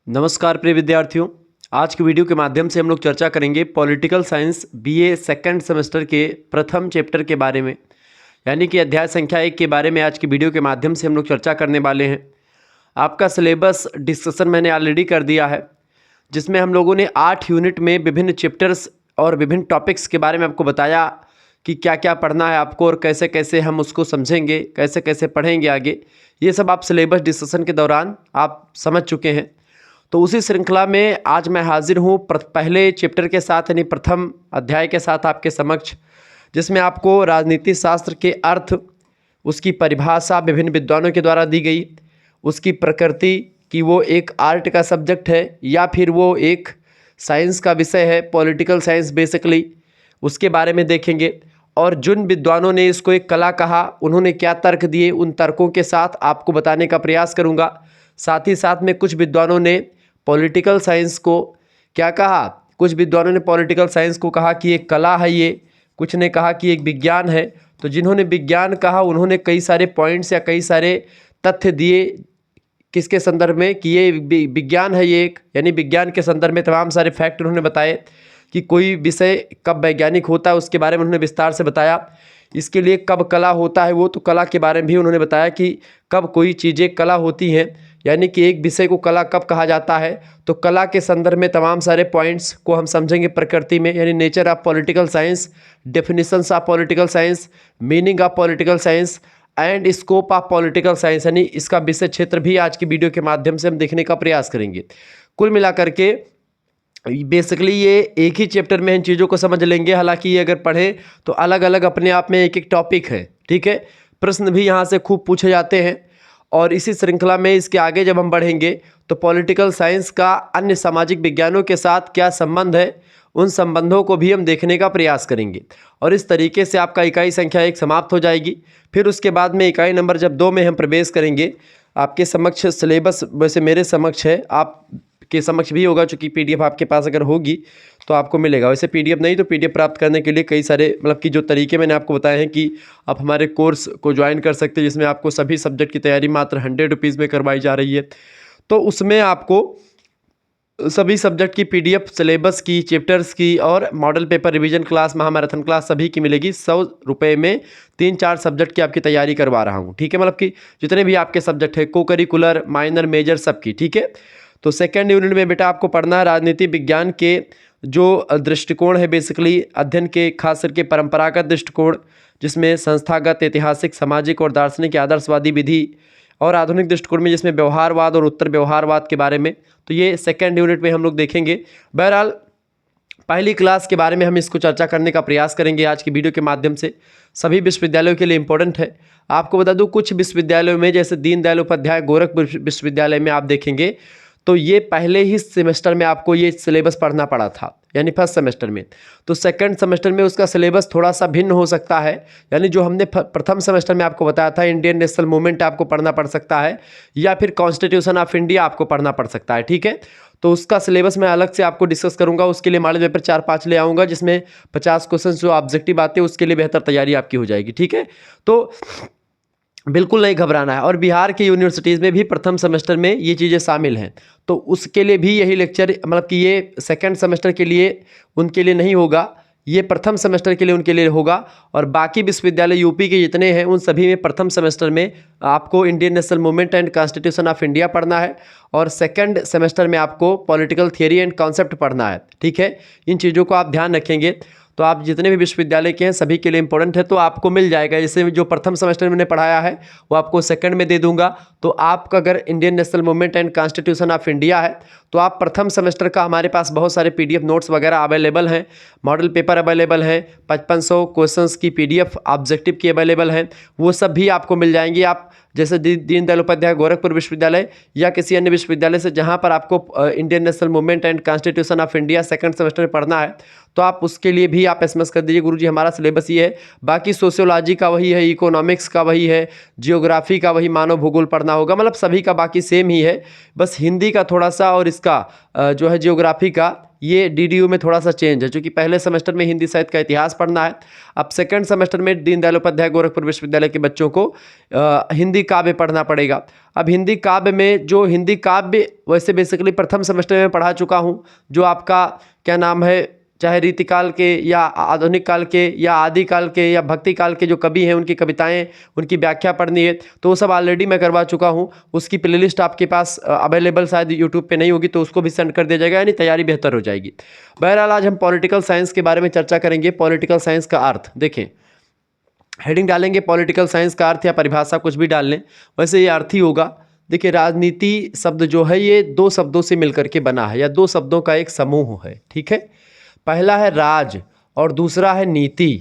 नमस्कार प्रिय विद्यार्थियों। आज की वीडियो के माध्यम से हम लोग चर्चा करेंगे political science BA second semester के प्रथम चैप्टर के बारे में, यानी कि अध्याय संख्या 1 के बारे में आज की वीडियो के माध्यम से हम लोग चर्चा करने वाले हैं। आपका सिलेबस डिस्कशन मैंने ऑलरेडी कर दिया है, जिसमें हम लोगों ने 8 यूनिट में विभिन्न चैप्टर्स और विभिन्न टॉपिक्स के बारे में आपको बताया कि क्या क्या पढ़ना है आपको और कैसे कैसे हम उसको समझेंगे, कैसे कैसे पढ़ेंगे आगे। ये सब आप सिलेबस डिस्कशन के दौरान आप समझ चुके हैं। तो उसी श्रृंखला में आज मैं हाजिर हूँ पहले चैप्टर के साथ, यानी प्रथम अध्याय के साथ आपके समक्ष, जिसमें आपको राजनीति शास्त्र के अर्थ, उसकी परिभाषा विभिन्न विद्वानों के द्वारा दी गई, उसकी प्रकृति कि वो एक आर्ट का सब्जेक्ट है या फिर वो एक साइंस का विषय है, पॉलिटिकल साइंस बेसिकली, उसके बारे में देखेंगे। और जिन विद्वानों ने इसको एक कला कहा, उन्होंने क्या तर्क दिए, उन तर्कों के साथ आपको बताने का प्रयास करूँगा। साथ ही साथ में कुछ विद्वानों ने पॉलिटिकल साइंस को क्या कहा, कुछ विद्वानों ने पॉलिटिकल साइंस को कहा कि एक कला है ये, कुछ ने कहा कि एक विज्ञान है। तो जिन्होंने विज्ञान कहा उन्होंने कई सारे पॉइंट्स या कई सारे तथ्य दिए किसके संदर्भ में कि ये विज्ञान है ये एक, यानी विज्ञान के संदर्भ में तमाम सारे फैक्ट उन्होंने बताए कि कोई विषय कब वैज्ञानिक होता है उसके बारे में उन्होंने विस्तार से बताया। इसके लिए कब कला होता है वो, तो कला के बारे में भी उन्होंने बताया कि कब कोई चीज़ें कला होती हैं, यानी कि एक विषय को कला कब कहा जाता है। तो कला के संदर्भ में तमाम सारे पॉइंट्स को हम समझेंगे प्रकृति में, यानी nature of political science, definitions of political science, meaning of political science and scope of political science, यानी इसका विषय क्षेत्र भी आज की वीडियो के माध्यम से हम देखने का प्रयास करेंगे। कुल मिलाकर के बेसिकली ये एक ही चैप्टर में इन चीज़ों को समझ लेंगे। हालांकि ये अगर पढ़ें तो अलग अलग अपने आप में एक एक टॉपिक है, ठीक है। प्रश्न भी यहाँ से खूब पूछे जाते हैं। और इसी श्रृंखला में इसके आगे जब हम बढ़ेंगे तो पॉलिटिकल साइंस का अन्य सामाजिक विज्ञानों के साथ क्या संबंध है, उन संबंधों को भी हम देखने का प्रयास करेंगे। और इस तरीके से आपका इकाई संख्या 1 समाप्त हो जाएगी। फिर उसके बाद में इकाई नंबर जब 2 में हम प्रवेश करेंगे, आपके समक्ष सिलेबस वैसे मेरे समक्ष है, आप के समक्ष भी होगा, चूँकि पीडीएफ आपके पास अगर होगी तो आपको मिलेगा। वैसे पीडीएफ नहीं तो पीडीएफ प्राप्त करने के लिए कई सारे मतलब कि जो तरीके मैंने आपको बताए हैं कि आप हमारे कोर्स को ज्वाइन कर सकते हैं, जिसमें आपको सभी सब्जेक्ट की तैयारी मात्र 100 रुपीज़ में करवाई जा रही है। तो उसमें आपको सभी सब्जेक्ट की पीडीएफ, सिलेबस की, चैप्टर्स की और मॉडल पेपर रिवीजन क्लास, महामैराथन क्लास सभी की मिलेगी 100 रुपये में। 3-4 सब्जेक्ट की आपकी तैयारी करवा रहा हूँ, ठीक है। मतलब कि जितने भी आपके सब्जेक्ट है, को करिकुलर, माइनर, मेजर, सबकी, ठीक है। तो सेकेंड यूनिट में बेटा आपको पढ़ना है राजनीति विज्ञान के जो दृष्टिकोण है, बेसिकली अध्ययन के खास करके परंपरागत दृष्टिकोण, जिसमें संस्थागत, ऐतिहासिक, सामाजिक और दार्शनिक आदर्शवादी विधि, और आधुनिक दृष्टिकोण में जिसमें व्यवहारवाद और उत्तर व्यवहारवाद के बारे में। तो ये सेकेंड यूनिट में हम लोग देखेंगे। बहरहाल पहली क्लास के बारे में हम इसको चर्चा करने का प्रयास करेंगे आज की वीडियो के माध्यम से। सभी विश्वविद्यालयों के लिए इम्पोर्टेंट है। आपको बता दूं, कुछ विश्वविद्यालयों में जैसे दीनदयाल उपाध्याय गोरखपुर विश्वविद्यालय में आप देखेंगे तो ये पहले ही सेमेस्टर में आपको ये सिलेबस पढ़ना पड़ा था, यानी फर्स्ट सेमेस्टर में। तो सेकंड सेमेस्टर में उसका सिलेबस थोड़ा सा भिन्न हो सकता है, यानी जो हमने प्रथम सेमेस्टर में आपको बताया था इंडियन नेशनल मूवमेंट आपको पढ़ना पड़ सकता है, या फिर कॉन्स्टिट्यूशन ऑफ इंडिया आपको पढ़ना पड़ सकता है, ठीक है। तो उसका सिलेबस मैं अलग से आपको डिस्कस करूंगा। उसके लिए मॉडल पेपर 4-5 ले आऊँगा, जिसमें 50 क्वेश्चन जो ऑब्जेक्टिव आते हैं उसके लिए बेहतर तैयारी आपकी हो जाएगी, ठीक है। तो बिल्कुल नहीं घबराना है। और बिहार की यूनिवर्सिटीज़ में भी प्रथम सेमेस्टर में ये चीज़ें शामिल हैं, तो उसके लिए भी यही लेक्चर, मतलब कि ये सेकंड सेमेस्टर के लिए उनके लिए नहीं होगा, ये प्रथम सेमेस्टर के लिए उनके लिए होगा। और बाकी विश्वविद्यालय यूपी के जितने हैं उन सभी में प्रथम सेमेस्टर में आपको Indian national movement and constitution of India पढ़ना है, और सेकंड सेमेस्टर में आपको पॉलिटिकल थियरी एंड कॉन्सेप्ट पढ़ना है, ठीक है। इन चीज़ों को आप ध्यान रखेंगे। तो आप जितने भी विश्वविद्यालय के हैं सभी के लिए इंपॉर्टेंट है, तो आपको मिल जाएगा। जैसे जो प्रथम सेमेस्टर में मैंने पढ़ाया है वो आपको सेकंड में दे दूंगा। तो आपका अगर Indian national movement and constitution of India है तो आप प्रथम सेमेस्टर का हमारे पास बहुत सारे पीडीएफ नोट्स वगैरह अवेलेबल हैं, मॉडल पेपर अवेलेबल हैं, 5500 क्वेश्चंस की पीडीएफ ऑब्जेक्टिव की अवेलेबल हैं, वो सब भी आपको मिल जाएंगी। आप जैसे दीनदयाल उपाध्याय गोरखपुर विश्वविद्यालय या किसी अन्य विश्वविद्यालय से जहाँ पर आपको Indian national movement and constitution of India second semester में पढ़ना है, तो आप उसके लिए भी आप एसएमएस कर दीजिए, गुरुजी हमारा सिलेबस ये है। बाकी सोशियोलॉजी का वही है, इकोनॉमिक्स का वही है, जियोग्राफी का वही, मानव भूगोल पढ़ना होगा, मतलब सभी का बाकी सेम ही है। बस हिंदी का थोड़ा सा और इसका जो है जियोग्राफी का ये DDU में थोड़ा सा चेंज है, क्योंकि पहले सेमेस्टर में हिंदी साहित्य का इतिहास पढ़ना है। अब सेकंड सेमेस्टर में दीनदयाल उपाध्याय गोरखपुर विश्वविद्यालय के बच्चों को हिंदी काव्य पढ़ना पड़ेगा। अब हिंदी काव्य में जो हिंदी काव्य वैसे बेसिकली प्रथम सेमेस्टर में पढ़ा चुका हूँ, जो आपका क्या नाम है, चाहे रीतिकाल के या आधुनिक काल के या आदिकाल के या भक्ति काल के जो कवि हैं उनकी कविताएं, उनकी व्याख्या पढ़नी है, तो वो सब ऑलरेडी मैं करवा चुका हूं। उसकी प्लेलिस्ट आपके पास अवेलेबल शायद यूट्यूब पे नहीं होगी, तो उसको भी सेंड कर दिया जाएगा, यानी तैयारी बेहतर हो जाएगी। बहरहाल आज हम पॉलिटिकल साइंस के बारे में चर्चा करेंगे। पॉलिटिकल साइंस का अर्थ देखें, हेडिंग डालेंगे पॉलिटिकल साइंस का अर्थ या परिभाषा कुछ भी डाल लें, वैसे ये अर्थ ही होगा। देखिए, राजनीति शब्द जो है ये दो शब्दों से मिलकर के बना है, या दो शब्दों का एक समूह है, ठीक है। पहला है राज और दूसरा है नीति।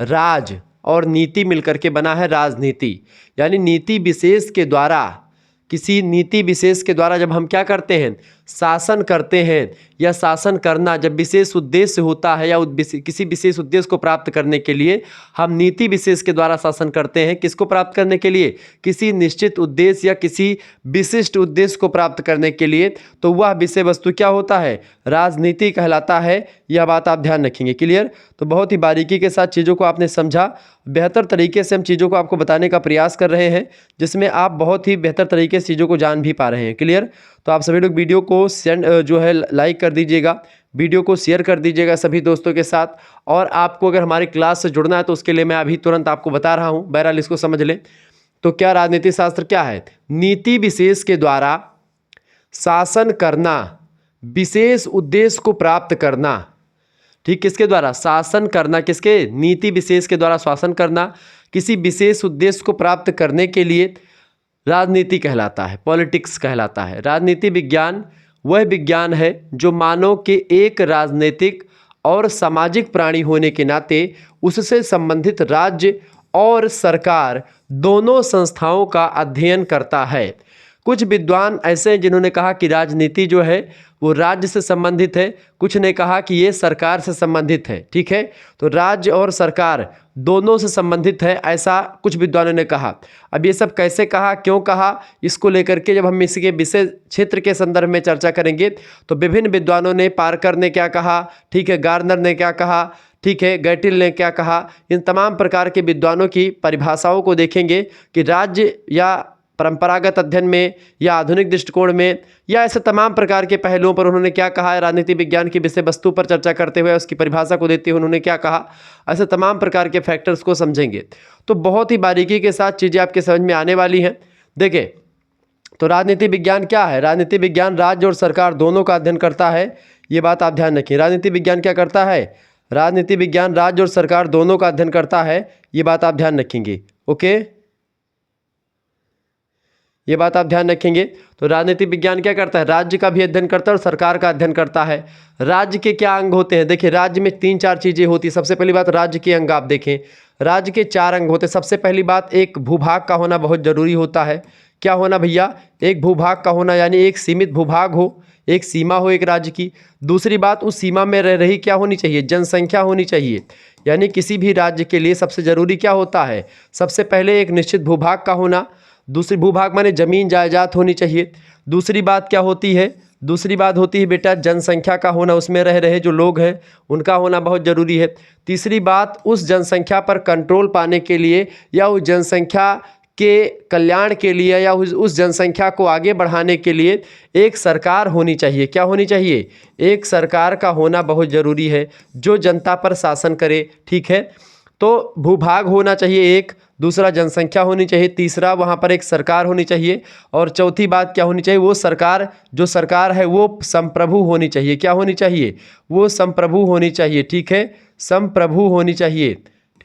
राज और नीति मिलकर के बना है राजनीति, यानी नीति विशेष के द्वारा, किसी नीति विशेष के द्वारा जब हम क्या करते हैं, शासन करते हैं, या शासन करना जब विशेष उद्देश्य होता है या किसी विशेष उद्देश्य को प्राप्त करने के लिए हम नीति विशेष के द्वारा शासन करते हैं। किसको प्राप्त करने के लिए? किसी निश्चित उद्देश्य या किसी विशिष्ट उद्देश्य को प्राप्त करने के लिए, तो वह विषय वस्तु क्या होता है? राजनीति कहलाता है। यह बात आप ध्यान रखेंगे। क्लियर? तो बहुत ही बारीकी के साथ चीज़ों को आपने समझा। बेहतर तरीके से हम चीज़ों को आपको बताने का प्रयास कर रहे हैं, जिसमें आप बहुत ही बेहतर तरीके से चीज़ों को जान भी पा रहे हैं। क्लियर? तो आप सभी लोग वीडियो को जो है लाइक कर दीजिएगा, वीडियो को शेयर कर दीजिएगा सभी दोस्तों के साथ। और आपको अगर हमारी क्लास से जुड़ना है तो उसके लिए मैं अभी तुरंत आपको बता रहा हूँ, बहरहाल इसको समझ लें। तो क्या राजनीति शास्त्र क्या है? नीति विशेष के द्वारा शासन करना, विशेष उद्देश्य को प्राप्त करना। ठीक, किसके द्वारा? शासन करना। किसके? नीति विशेष के द्वारा शासन करना, किसी विशेष उद्देश्य को प्राप्त करने के लिए राजनीति कहलाता है, पॉलिटिक्स कहलाता है। राजनीति विज्ञान वह विज्ञान है जो मानव के एक राजनीतिक और सामाजिक प्राणी होने के नाते उससे संबंधित राज्य और सरकार दोनों संस्थाओं का अध्ययन करता है। कुछ विद्वान ऐसे हैं जिन्होंने कहा कि राजनीति जो है वो राज्य से संबंधित है, कुछ ने कहा कि ये सरकार से संबंधित है। ठीक है, तो राज्य और सरकार दोनों से संबंधित है, ऐसा कुछ विद्वानों ने कहा। अब ये सब कैसे कहा, क्यों कहा, इसको लेकर के जब हम इसके विषय क्षेत्र के संदर्भ में चर्चा करेंगे तो विभिन्न विद्वानों ने, पार्कर ने क्या कहा, ठीक है, गार्नर ने क्या कहा, ठीक है, गैटिल ने क्या कहा, इन तमाम प्रकार के विद्वानों की परिभाषाओं को देखेंगे कि राज्य या परंपरागत अध्ययन में या आधुनिक दृष्टिकोण में या ऐसे तमाम प्रकार के पहलुओं पर उन्होंने क्या कहा है। राजनीति विज्ञान की विषय वस्तु पर चर्चा करते हुए उसकी परिभाषा को देते हुए उन्होंने क्या कहा, ऐसे तमाम प्रकार के फैक्टर्स को समझेंगे। तो बहुत ही बारीकी के साथ चीज़ें आपके समझ में आने वाली हैं। देखें, तो राजनीति विज्ञान क्या है? राजनीति विज्ञान राज्य और सरकार दोनों का अध्ययन करता है। ये बात आप ध्यान रखिए। राजनीति विज्ञान क्या करता है? राजनीति विज्ञान राज्य और सरकार दोनों का अध्ययन करता है। ये बात आप ध्यान रखेंगे। ओके, ये बात आप ध्यान रखेंगे। तो राजनीति विज्ञान क्या करता है? राज्य का भी अध्ययन करता है और सरकार का अध्ययन करता है। राज्य के क्या अंग होते हैं? देखिए, राज्य में 3-4 चीज़ें होती हैं। सबसे पहली बात, राज्य के अंग आप देखें, राज्य के 4 अंग होते हैं। सबसे पहली बात, एक भूभाग का होना बहुत जरूरी होता है। क्या होना भैया? एक भूभाग का होना, यानी एक सीमित भूभाग हो, एक सीमा हो एक राज्य की। दूसरी बात, उस सीमा में रह रही क्या होनी चाहिए? जनसंख्या होनी चाहिए। यानी किसी भी राज्य के लिए सबसे जरूरी क्या होता है? सबसे पहले एक निश्चित भूभाग का होना। दूसरी, भूभाग माने जमीन जायदाद होनी चाहिए। दूसरी बात क्या होती है? दूसरी बात होती है बेटा जनसंख्या का होना, उसमें रह रहे जो लोग हैं उनका होना बहुत ज़रूरी है। तीसरी बात, उस जनसंख्या पर कंट्रोल पाने के लिए या उस जनसंख्या के कल्याण के लिए या उस जनसंख्या को आगे बढ़ाने के लिए एक सरकार होनी चाहिए। क्या होनी चाहिए? एक सरकार का होना बहुत ज़रूरी है जो जनता पर शासन करे। ठीक है, तो भूभाग होना चाहिए एक, दूसरा जनसंख्या होनी चाहिए, तीसरा वहाँ पर एक सरकार होनी चाहिए, और चौथी बात क्या होनी चाहिए? वो सरकार, जो सरकार है वो संप्रभु होनी चाहिए। क्या होनी चाहिए? वो संप्रभु होनी चाहिए। ठीक है, संप्रभु होनी चाहिए।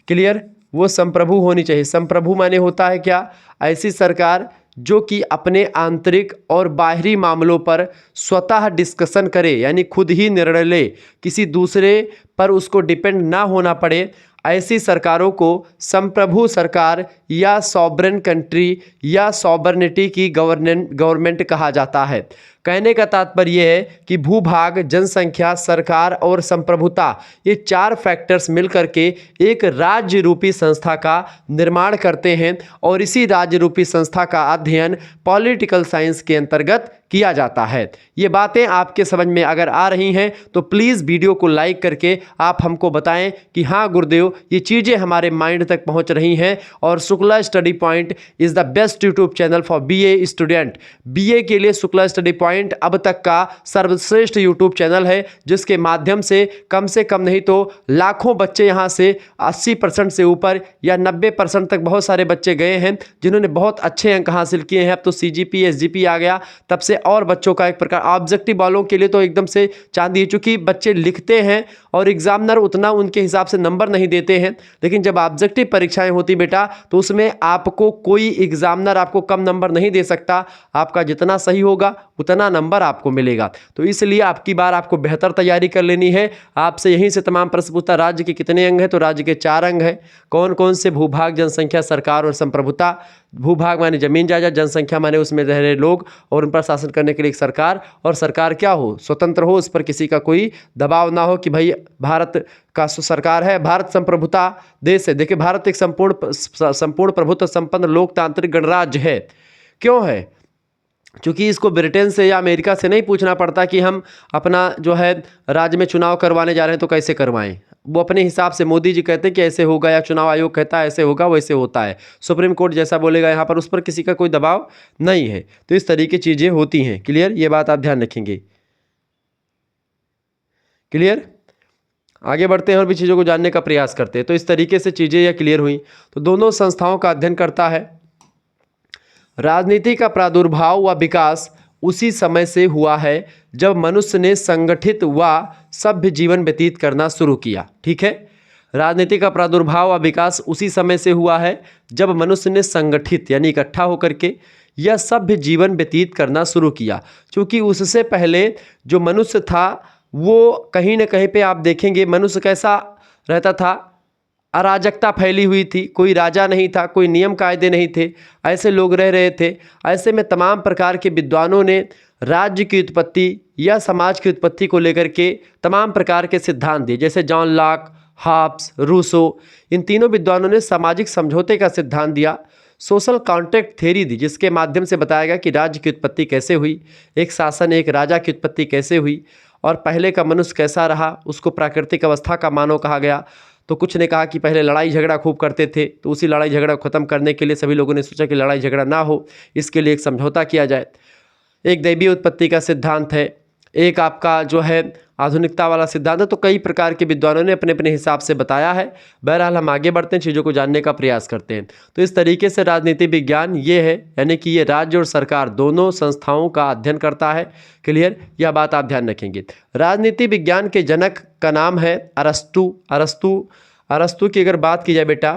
क्लियर? वो संप्रभु होनी चाहिए। संप्रभु माने होता है क्या? ऐसी सरकार जो कि अपने आंतरिक और बाहरी मामलों पर स्वतः डिस्कशन करे, यानी खुद ही निर्णय ले, किसी दूसरे पर उसको डिपेंड ना होना पड़े। ऐसी सरकारों को संप्रभु सरकार या सॉवरेन कंट्री या सॉवरेनिटी की गवर्नमेंट कहा जाता है। कहने का तात्पर्य यह है कि भूभाग, जनसंख्या, सरकार और संप्रभुता, ये 4 फैक्टर्स मिलकर के एक राज्य रूपी संस्था का निर्माण करते हैं और इसी राज्य रूपी संस्था का अध्ययन पॉलिटिकल साइंस के अंतर्गत किया जाता है। ये बातें आपके समझ में अगर आ रही हैं तो प्लीज़ वीडियो को लाइक करके आप हमको बताएं कि हाँ गुरुदेव, ये चीज़ें हमारे माइंड तक पहुंच रही हैं और Shukla study point is the best YouTube channel for BA student. BA के लिए शुक्ला स्टडी पॉइंट अब तक का सर्वश्रेष्ठ यूट्यूब चैनल है, जिसके माध्यम से कम नहीं तो लाखों बच्चे यहाँ से 80% से ऊपर या 90% तक बहुत सारे बच्चे गए हैं जिन्होंने बहुत अच्छे अंक हासिल किए हैं। अब तो CGP SGP आ गया, तब से और बच्चों का एक प्रकार ऑब्जेक्टिव वालों के लिए तो एकदम से चांदी है, चूंकि बच्चे लिखते हैं और एग्जामिनर उतना उनके हिसाब से नंबर नहीं देते हैं, लेकिन जब ऑब्जेक्टिव परीक्षाएं होती बेटा तो उसमें आपको कोई एग्जामिनर आपको कम नंबर नहीं दे सकता। आपका जितना सही होगा उतना नंबर आपको मिलेगा। तो इसलिए आपकी बार आपको बेहतर तैयारी कर लेनी है। आपसे यहीं से तमाम प्रश्न पूछता, राज्य के कितने अंग हैं? तो राज्य के 4 अंग हैं। कौन कौन से? भूभाग, जनसंख्या, सरकार और संप्रभुता। भूभाग माने जमीन जायदाद, जनसंख्या माने उसमें रह रहे लोग और उन पर शासन करने के लिए एक सरकार, और सरकार क्या हो? स्वतंत्र हो, उस पर किसी का कोई दबाव ना हो कि भाई भारत का सरकार है। भारत संप्रभुता देश है। देखिए, भारत एक संपूर्ण प्रभुत्व संपन्न लोकतांत्रिक गणराज्य है। क्यों है? क्योंकि इसको ब्रिटेन से या अमेरिका से नहीं पूछना पड़ता कि हम अपना जो है राज्य में चुनाव करवाने जा रहे हैं तो कैसे करवाएं। वो अपने हिसाब से, मोदी जी कहते हैं कि ऐसे होगा या चुनाव आयोग कहता है ऐसे होगा, वैसे होता है। सुप्रीम कोर्ट जैसा बोलेगा यहाँ पर, उस पर किसी का कोई दबाव नहीं है। तो इस तरीके की चीज़ें होती हैं। क्लियर? ये बात आप ध्यान रखेंगे। क्लियर? आगे बढ़ते हैं और भी चीज़ों को जानने का प्रयास करते हैं। तो इस तरीके से चीज़ें यह क्लियर हुई। तो दोनों संस्थाओं का अध्ययन करता है। राजनीति का प्रादुर्भाव व विकास उसी समय से हुआ है जब मनुष्य ने संगठित व सभ्य जीवन व्यतीत करना शुरू किया। ठीक है, राजनीति का प्रादुर्भाव व विकास उसी समय से हुआ है जब मनुष्य ने संगठित यानी इकट्ठा होकर के यह सभ्य जीवन व्यतीत करना शुरू किया। क्योंकि उससे पहले जो मनुष्य था वो कहीं ना कहीं पे आप देखेंगे मनुष्य कैसा रहता था, अराजकता फैली हुई थी। कोई राजा नहीं था, कोई नियम कायदे नहीं थे, ऐसे लोग रह रहे थे। ऐसे में तमाम प्रकार के विद्वानों ने राज्य की उत्पत्ति या समाज की उत्पत्ति को लेकर के तमाम प्रकार के सिद्धांत दिए, जैसे जॉन लॉक, हॉब्स, रूसो। इन तीनों विद्वानों ने सामाजिक समझौते का सिद्धांत दिया, सोशल कॉन्ट्रैक्ट थ्योरी दी, जिसके माध्यम से बताया गया कि राज्य की उत्पत्ति कैसे हुई, एक शासन, एक राजा की उत्पत्ति कैसे हुई और पहले का मनुष्य कैसा रहा, उसको प्राकृतिक अवस्था का मानव कहा गया। तो कुछ ने कहा कि पहले लड़ाई झगड़ा खूब करते थे, तो उसी लड़ाई झगड़ा को ख़त्म करने के लिए सभी लोगों ने सोचा कि लड़ाई झगड़ा ना हो, इसके लिए एक समझौता किया जाए। एक दैवीय उत्पत्ति का सिद्धांत है, एक आपका जो है आधुनिकता वाला सिद्धांत है। तो कई प्रकार के विद्वानों ने अपने अपने हिसाब से बताया है। बहरहाल हम आगे बढ़ते हैं, चीज़ों को जानने का प्रयास करते हैं। तो इस तरीके से राजनीति विज्ञान ये है, यानी कि ये राज्य और सरकार दोनों संस्थाओं का अध्ययन करता है। क्लियर? यह बात आप ध्यान रखेंगे। राजनीति विज्ञान के जनक का नाम है अरस्तु। अरस्तु की अगर बात की जाए बेटा,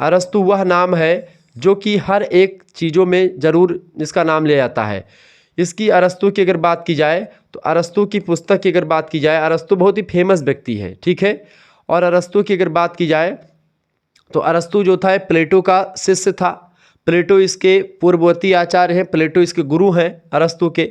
अरस्तु वह नाम है जो कि हर एक चीज़ों में ज़रूर इसका नाम ले जाता है। इसकी अरस्तु की अगर बात की जाए तो अरस्तु की पुस्तक की अगर बात की जाए, अरस्तु बहुत ही फेमस व्यक्ति है। ठीक है, और अरस्तु की अगर बात की जाए तो अरस्तु जो था प्लेटो का शिष्य था। प्लेटो इसके पूर्ववर्ती आचार्य हैं, प्लेटो इसके गुरु हैं अरस्तु के।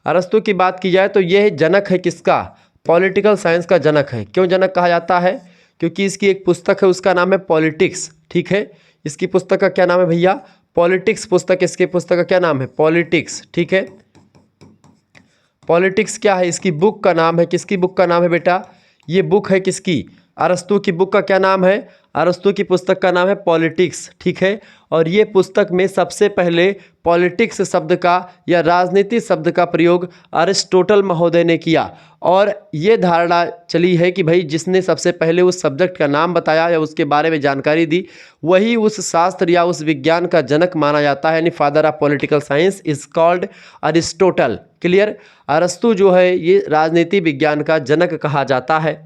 अरस्तु की बात की जाए तो यह जनक है किसका? पॉलिटिकल साइंस का जनक है। क्यों जनक कहा जाता है? क्योंकि इसकी एक पुस्तक है, उसका नाम है पॉलिटिक्स। ठीक है, इसकी पुस्तक का क्या नाम है भैया? पॉलिटिक्स पुस्तक। इसके पुस्तक का क्या नाम है? पॉलिटिक्स। ठीक है, पॉलिटिक्स क्या है? इसकी बुक का नाम है। किसकी बुक का नाम है बेटा? ये बुक है किसकी? अरस्तु की बुक का क्या नाम है? अरस्तु की पुस्तक का नाम है पॉलिटिक्स। ठीक है, और ये पुस्तक में सबसे पहले पॉलिटिक्स शब्द का या राजनीति शब्द का प्रयोग अरिस्टोटल महोदय ने किया। और ये धारणा चली है कि भाई जिसने सबसे पहले उस सब्जेक्ट का नाम बताया या उसके बारे में जानकारी दी, वही उस शास्त्र या उस विज्ञान का जनक माना जाता है, यानी father of political science is called Aristotle. Clear? अरस्तु जो है ये राजनीति विज्ञान का जनक कहा जाता है।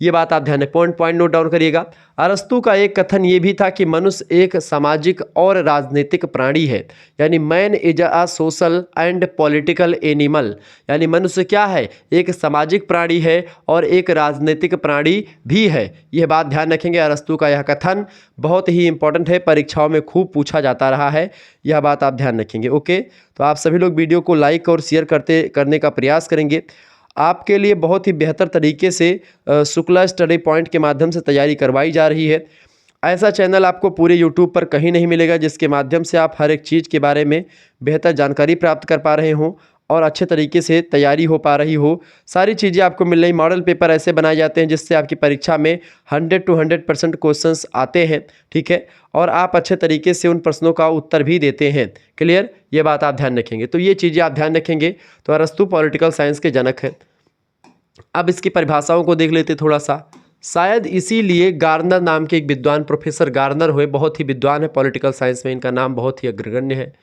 ये बात आप ध्यान पॉइंट नोट डाउन करिएगा। अरस्तु का एक कथन ये भी था कि मनुष्य एक सामाजिक और राजनीतिक प्राणी है, यानी man is a social and political animal, यानी मनुष्य क्या है, एक सामाजिक प्राणी है और एक राजनीतिक प्राणी भी है। यह बात ध्यान रखेंगे। अरस्तु का यह कथन बहुत ही इंपॉर्टेंट है, परीक्षाओं में खूब पूछा जाता रहा है, यह बात आप ध्यान रखेंगे। ओके, तो आप सभी लोग वीडियो को लाइक और शेयर करने का प्रयास करेंगे। आपके लिए बहुत ही बेहतर तरीके से शुक्ला स्टडी पॉइंट के माध्यम से तैयारी करवाई जा रही है। ऐसा चैनल आपको पूरे यूट्यूब पर कहीं नहीं मिलेगा जिसके माध्यम से आप हर एक चीज़ के बारे में बेहतर जानकारी प्राप्त कर पा रहे हों और अच्छे तरीके से तैयारी हो पा रही हो। सारी चीज़ें आपको मिल रही। मॉडल पेपर ऐसे बनाए जाते हैं जिससे आपकी परीक्षा में 100 to 100% क्वेश्चंस आते हैं, ठीक है, और आप अच्छे तरीके से उन प्रश्नों का उत्तर भी देते हैं। क्लियर, ये बात आप ध्यान रखेंगे। तो ये चीज़ें आप ध्यान रखेंगे। तो अरस्तु पॉलिटिकल साइंस के जनक हैं। अब इसकी परिभाषाओं को देख लेते थोड़ा सा। शायद इसीलिए गार्नर नाम के एक विद्वान, प्रोफेसर गार्नर हुए, बहुत ही विद्वान है पॉलिटिकल साइंस में, इनका नाम बहुत ही अग्रगण्य है।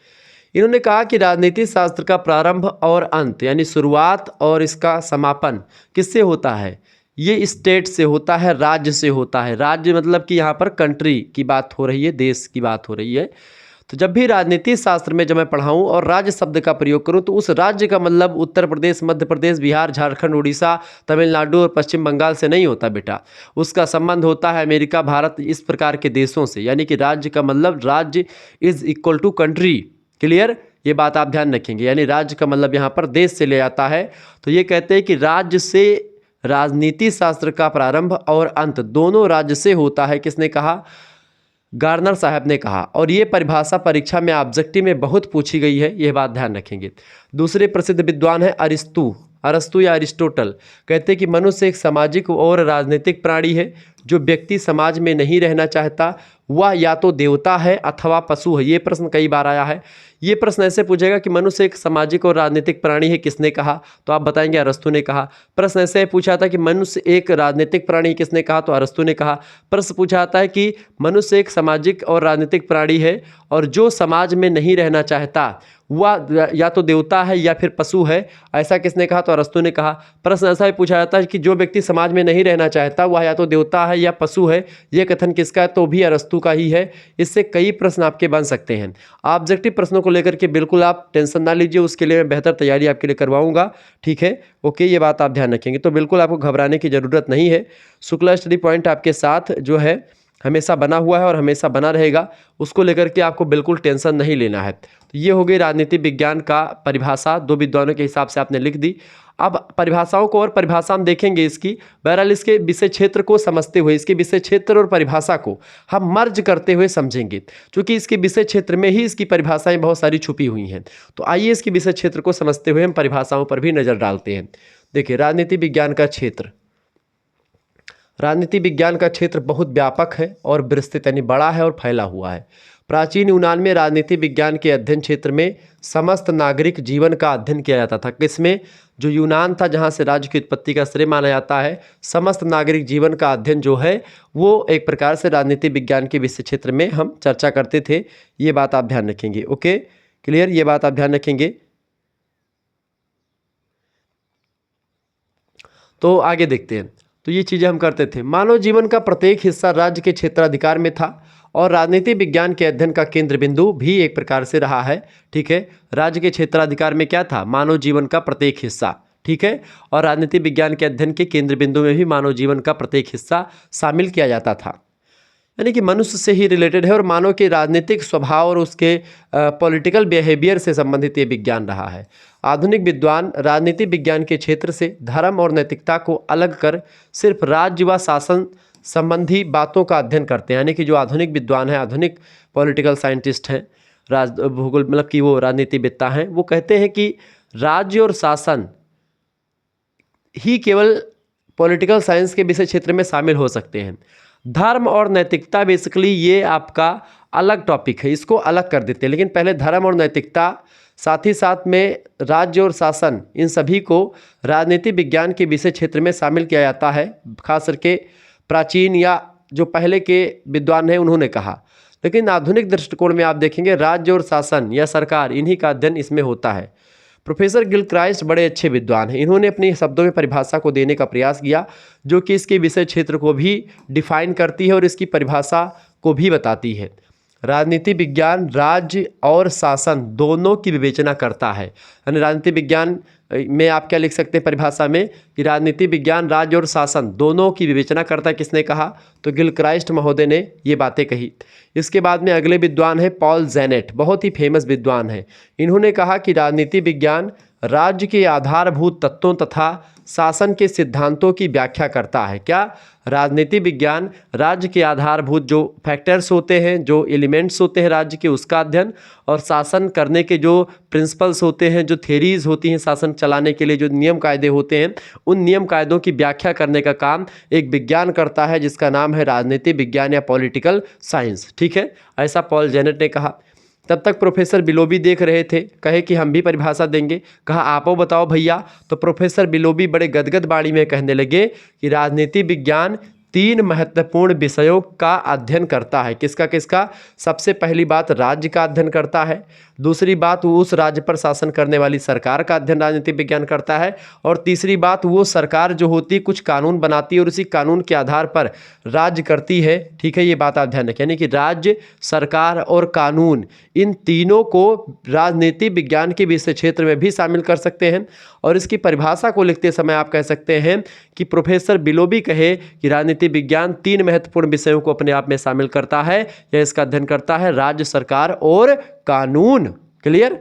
इन्होंने कहा कि राजनीति शास्त्र का प्रारंभ और अंत, यानी शुरुआत और इसका समापन किससे होता है, ये स्टेट से होता है, राज्य से होता है। राज्य मतलब कि यहाँ पर कंट्री की बात हो रही है, देश की बात हो रही है। तो जब भी राजनीति शास्त्र में जब मैं पढ़ाऊँ और राज्य शब्द का प्रयोग करूँ तो उस राज्य का मतलब उत्तर प्रदेश, मध्य प्रदेश, बिहार, झारखंड, उड़ीसा, तमिलनाडु और पश्चिम बंगाल से नहीं होता बेटा। उसका संबंध होता है अमेरिका, भारत, इस प्रकार के देशों से। यानी कि राज्य का मतलब राज्य is equal to country. Clear, ये बात आप ध्यान रखेंगे। यानी राज्य का मतलब यहाँ पर देश से ले आता है। तो ये कहते हैं कि राज्य से राजनीति शास्त्र का प्रारंभ और अंत दोनों राज्य से होता है। किसने कहा? गार्नर साहब ने कहा। और ये परिभाषा परीक्षा में ऑब्जेक्टिव में बहुत पूछी गई है, यह बात ध्यान रखेंगे। दूसरे प्रसिद्ध विद्वान है अरस्तु या अरिस्टोटल। कहते हैं कि मनुष्य एक सामाजिक और राजनीतिक प्राणी है। जो व्यक्ति समाज में नहीं रहना चाहता वह या तो देवता है अथवा पशु है। ये प्रश्न कई बार आया है। ये प्रश्न ऐसे पूछेगा कि मनुष्य एक सामाजिक और राजनीतिक प्राणी है, किसने कहा? तो आप बताएंगे अरस्तु ने कहा। प्रश्न ऐसे पूछा था कि मनुष्य एक राजनीतिक प्राणी, किसने कहा? तो अरस्तु ने कहा। प्रश्न पूछा था कि मनुष्य एक सामाजिक और राजनीतिक प्राणी है और जो समाज में नहीं रहना चाहता वह या तो देवता है या फिर पशु है, ऐसा किसने कहा? तो अरस्तु ने कहा। प्रश्न ऐसा भी पूछा जाता है कि जो व्यक्ति समाज में नहीं रहना चाहता वह या तो देवता है या पशु है, ये कथन किसका है? तो भी अरस्तु का ही है। इससे कई प्रश्न आपके बन सकते हैं। ऑब्जेक्टिव प्रश्नों को लेकर के बिल्कुल आप टेंशन ना लीजिए, उसके लिए मैं बेहतर तैयारी आपके लिए करवाऊंगा, ठीक है। ओके, ये बात आप ध्यान रखेंगे। तो बिल्कुल आपको घबराने की ज़रूरत नहीं है। शुक्ला स्टडी पॉइंट आपके साथ जो है हमेशा बना हुआ है और हमेशा बना रहेगा, उसको लेकर के आपको बिल्कुल टेंशन नहीं लेना है। तो ये हो गई राजनीति विज्ञान का परिभाषा, दो विद्वानों के हिसाब से आपने लिख दी। अब परिभाषाओं को और परिभाषा हम देखेंगे इसकी। बहरहाल इसके विषय क्षेत्र को समझते हुए, इसके विषय क्षेत्र और परिभाषा को हम मर्ज करते हुए समझेंगे, क्योंकि इसके विषय क्षेत्र में ही इसकी परिभाषाएं बहुत सारी छुपी हुई हैं। तो आइए इसके विषय क्षेत्र को समझते हुए हम परिभाषाओं पर भी नज़र डालते हैं। देखिए, राजनीति विज्ञान का क्षेत्र, राजनीति विज्ञान का क्षेत्र बहुत व्यापक है और विस्तृत यानी बड़ा है और फैला हुआ है। प्राचीन यूनान में राजनीति विज्ञान के अध्ययन क्षेत्र में समस्त नागरिक जीवन का अध्ययन किया जाता था। किसमें? जो यूनान था, जहाँ से राज्य की उत्पत्ति का श्रेय माना जाता है, समस्त नागरिक जीवन का अध्ययन जो है वो एक प्रकार से राजनीति विज्ञान के विषय क्षेत्र में हम चर्चा करते थे। ये बात आप ध्यान रखेंगे। ओके, क्लियर, ये बात आप ध्यान रखेंगे। तो आगे देखते हैं। तो ये चीज़ें हम करते थे। मानव जीवन का प्रत्येक हिस्सा राज्य के क्षेत्राधिकार में था और राजनीति विज्ञान के अध्ययन का केंद्र बिंदु भी एक प्रकार से रहा है, ठीक है। राज्य के क्षेत्राधिकार में क्या था? मानव जीवन का प्रत्येक हिस्सा, ठीक है। और राजनीति विज्ञान के अध्ययन के केंद्र बिंदु में भी मानव जीवन का प्रत्येक हिस्सा शामिल किया जाता था, यानी कि मनुष्य से ही रिलेटेड है और मानव के राजनीतिक स्वभाव और उसके पॉलिटिकल बिहेवियर से संबंधित ये विज्ञान रहा है। आधुनिक विद्वान राजनीति विज्ञान के क्षेत्र से धर्म और नैतिकता को अलग कर सिर्फ राज्य व शासन संबंधी बातों का अध्ययन करते हैं। यानी कि जो आधुनिक विद्वान हैं, आधुनिक पॉलिटिकल साइंटिस्ट हैं, भूगोल मतलब कि वो राजनीतिवेत्ता हैं, वो कहते हैं कि राज्य और शासन ही केवल पॉलिटिकल साइंस के विषय क्षेत्र में शामिल हो सकते हैं। धर्म और नैतिकता बेसिकली ये आपका अलग टॉपिक है, इसको अलग कर देते हैं। लेकिन पहले धर्म और नैतिकता, साथ ही साथ में राज्य और शासन, इन सभी को राजनीति विज्ञान के विषय क्षेत्र में शामिल किया जाता है। खास करके प्राचीन या जो पहले के विद्वान हैं उन्होंने कहा। लेकिन आधुनिक दृष्टिकोण में आप देखेंगे राज्य और शासन या सरकार, इन्हीं का अध्ययन इसमें होता है। प्रोफेसर गिलक्राइस्ट बड़े अच्छे विद्वान हैं। इन्होंने अपने शब्दों में परिभाषा को देने का प्रयास किया जो कि इसके विषय क्षेत्र को भी डिफाइन करती है और इसकी परिभाषा को भी बताती है। राजनीति विज्ञान राज्य और शासन दोनों की विवेचना करता है। यानी राजनीति विज्ञान में आप क्या लिख सकते हैं परिभाषा में कि राजनीति विज्ञान राज्य और शासन दोनों की विवेचना करता है। किसने कहा? तो गिलक्राइस्ट महोदय ने ये बातें कही। इसके बाद में अगले विद्वान है पॉल जेनेट, बहुत ही फेमस विद्वान है। इन्होंने कहा कि राजनीति विज्ञान राज्य के आधारभूत तत्वों तथा शासन के सिद्धांतों की व्याख्या करता है। क्या? राजनीति विज्ञान राज्य के आधारभूत जो फैक्टर्स होते हैं, जो एलिमेंट्स होते हैं राज्य के, उसका अध्ययन, और शासन करने के जो प्रिंसिपल्स होते हैं, जो थ्योरीज होती हैं शासन चलाने के लिए, जो नियम कायदे होते हैं, उन नियम कायदों की व्याख्या करने का काम एक विज्ञान करता है जिसका नाम है राजनीति विज्ञान या पॉलिटिकल साइंस। ठीक है, ऐसा पॉल जेनेट ने कहा। तब तक प्रोफेसर बिलोबी देख रहे थे, कहे कि हम भी परिभाषा देंगे। कहा आपो बताओ भैया। तो प्रोफेसर बिलोबी बड़े गदगद बाणी में कहने लगे कि राजनीति विज्ञान 3 महत्वपूर्ण विषयों का अध्ययन करता है। किसका किसका? सबसे पहली बात राज्य का अध्ययन करता है, दूसरी बात वो उस राज्य पर शासन करने वाली सरकार का अध्ययन राजनीति विज्ञान करता है, और तीसरी बात वो सरकार जो होती है कुछ कानून बनाती है और उसी कानून के आधार पर राज्य करती है। ठीक है, ये बात आप ध्यान रखें, यानी कि राज्य, सरकार और कानून, इन तीनों को राजनीति विज्ञान के विषय क्षेत्र में भी शामिल कर सकते हैं। और इसकी परिभाषा को लिखते समय आप कह सकते हैं कि प्रोफेसर बिलोबी कहे कि राजनीति विज्ञान 3 महत्वपूर्ण विषयों को अपने आप में शामिल करता है या इसका अध्ययन करता है, राज्य, सरकार और कानून। क्लियर?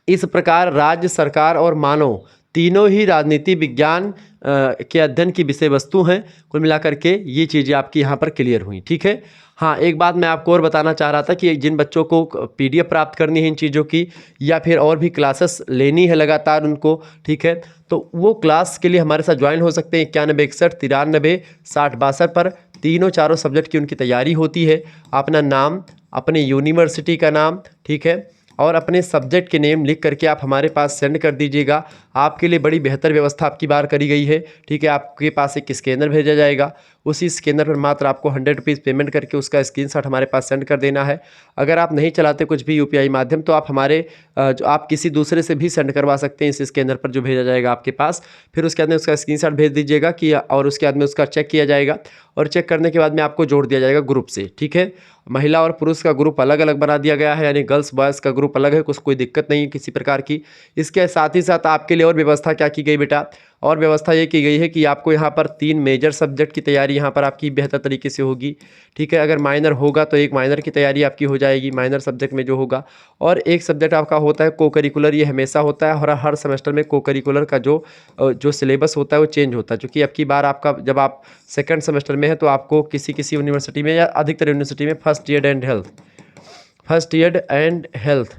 इस प्रकार राज्य, सरकार और मानव तीनों ही राजनीति विज्ञान के अध्ययन की विषय वस्तु हैं। कुल मिलाकर के ये चीज़ें आपकी यहाँ पर क्लियर हुई। ठीक है। हाँ, एक बात मैं आपको और बताना चाह रहा था कि जिन बच्चों को PDF प्राप्त करनी है इन चीज़ों की, या फिर और भी क्लासेस लेनी है लगातार उनको, ठीक है, तो वो क्लास के लिए हमारे साथ ज्वाइन हो सकते हैं। 91 61 93 60 62 पर तीनों चारों सब्जेक्ट की उनकी तैयारी होती है। अपना नाम, अपने यूनिवर्सिटी का नाम, ठीक है, और अपने सब्जेक्ट के नेम लिख करके आप हमारे पास सेंड कर दीजिएगा। आपके लिए बड़ी बेहतर व्यवस्था आपकी बार करी गई है। ठीक है, आपके पास एक स्कैनर भेजा जाएगा, उसी स्कैनर पर मात्र आपको 100 रुपीज़ पेमेंट करके उसका स्क्रीनशॉट हमारे पास सेंड कर देना है। अगर आप नहीं चलाते कुछ भी UPI माध्यम, तो आप हमारे जो आप किसी दूसरे से भी सेंड करवा सकते हैं इस स्कैनर पर जो भेजा जाएगा आपके पास। फिर उसके बाद में उसका स्क्रीनशॉट भेज दीजिएगा कि, और उसके बाद में उसका चेक किया जाएगा, और चेक करने के बाद में आपको जोड़ दिया जाएगा ग्रुप से। ठीक है, महिला और पुरुष का ग्रुप अलग अलग बना दिया गया है, यानी गर्ल्स बॉयज़ का ग्रुप अलग है, कुछ कोई दिक्कत नहीं है किसी प्रकार की। इसके साथ ही साथ आपके लिए और व्यवस्था क्या की गई बेटा, और व्यवस्था ये की गई है कि आपको यहाँ पर 3 मेजर सब्जेक्ट की तैयारी यहाँ पर आपकी बेहतर तरीके से होगी। ठीक है, अगर माइनर होगा तो एक माइनर की तैयारी आपकी हो जाएगी माइनर सब्जेक्ट में जो होगा, और एक सब्जेक्ट आपका होता है को करिकुलर। ये हमेशा होता है, और हर सेमेस्टर में को करिकुलर का जो सिलेबस होता है वो चेंज होता है। चूँकि अब की बार आपका जब आप सेकंड सेमेस्टर में है तो आपको किसी यूनिवर्सिटी में या अधिकतर यूनिवर्सिटी में फर्स्ट एड एंड हेल्थ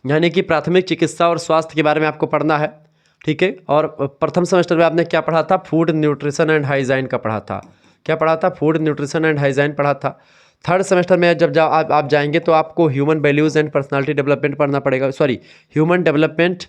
यानी कि प्राथमिक चिकित्सा और स्वास्थ्य के बारे में आपको पढ़ना है। ठीक है, और प्रथम सेमेस्टर में आपने क्या पढ़ा था? फूड, न्यूट्रिशन एंड हाइजीन का पढ़ा था। क्या पढ़ा था? फूड, न्यूट्रिशन एंड हाइजीन पढ़ा था। थर्ड सेमेस्टर में जब आप जाएंगे तो आपको human values and personality development पढ़ना पड़ेगा। ह्यूमन डेवलपमेंट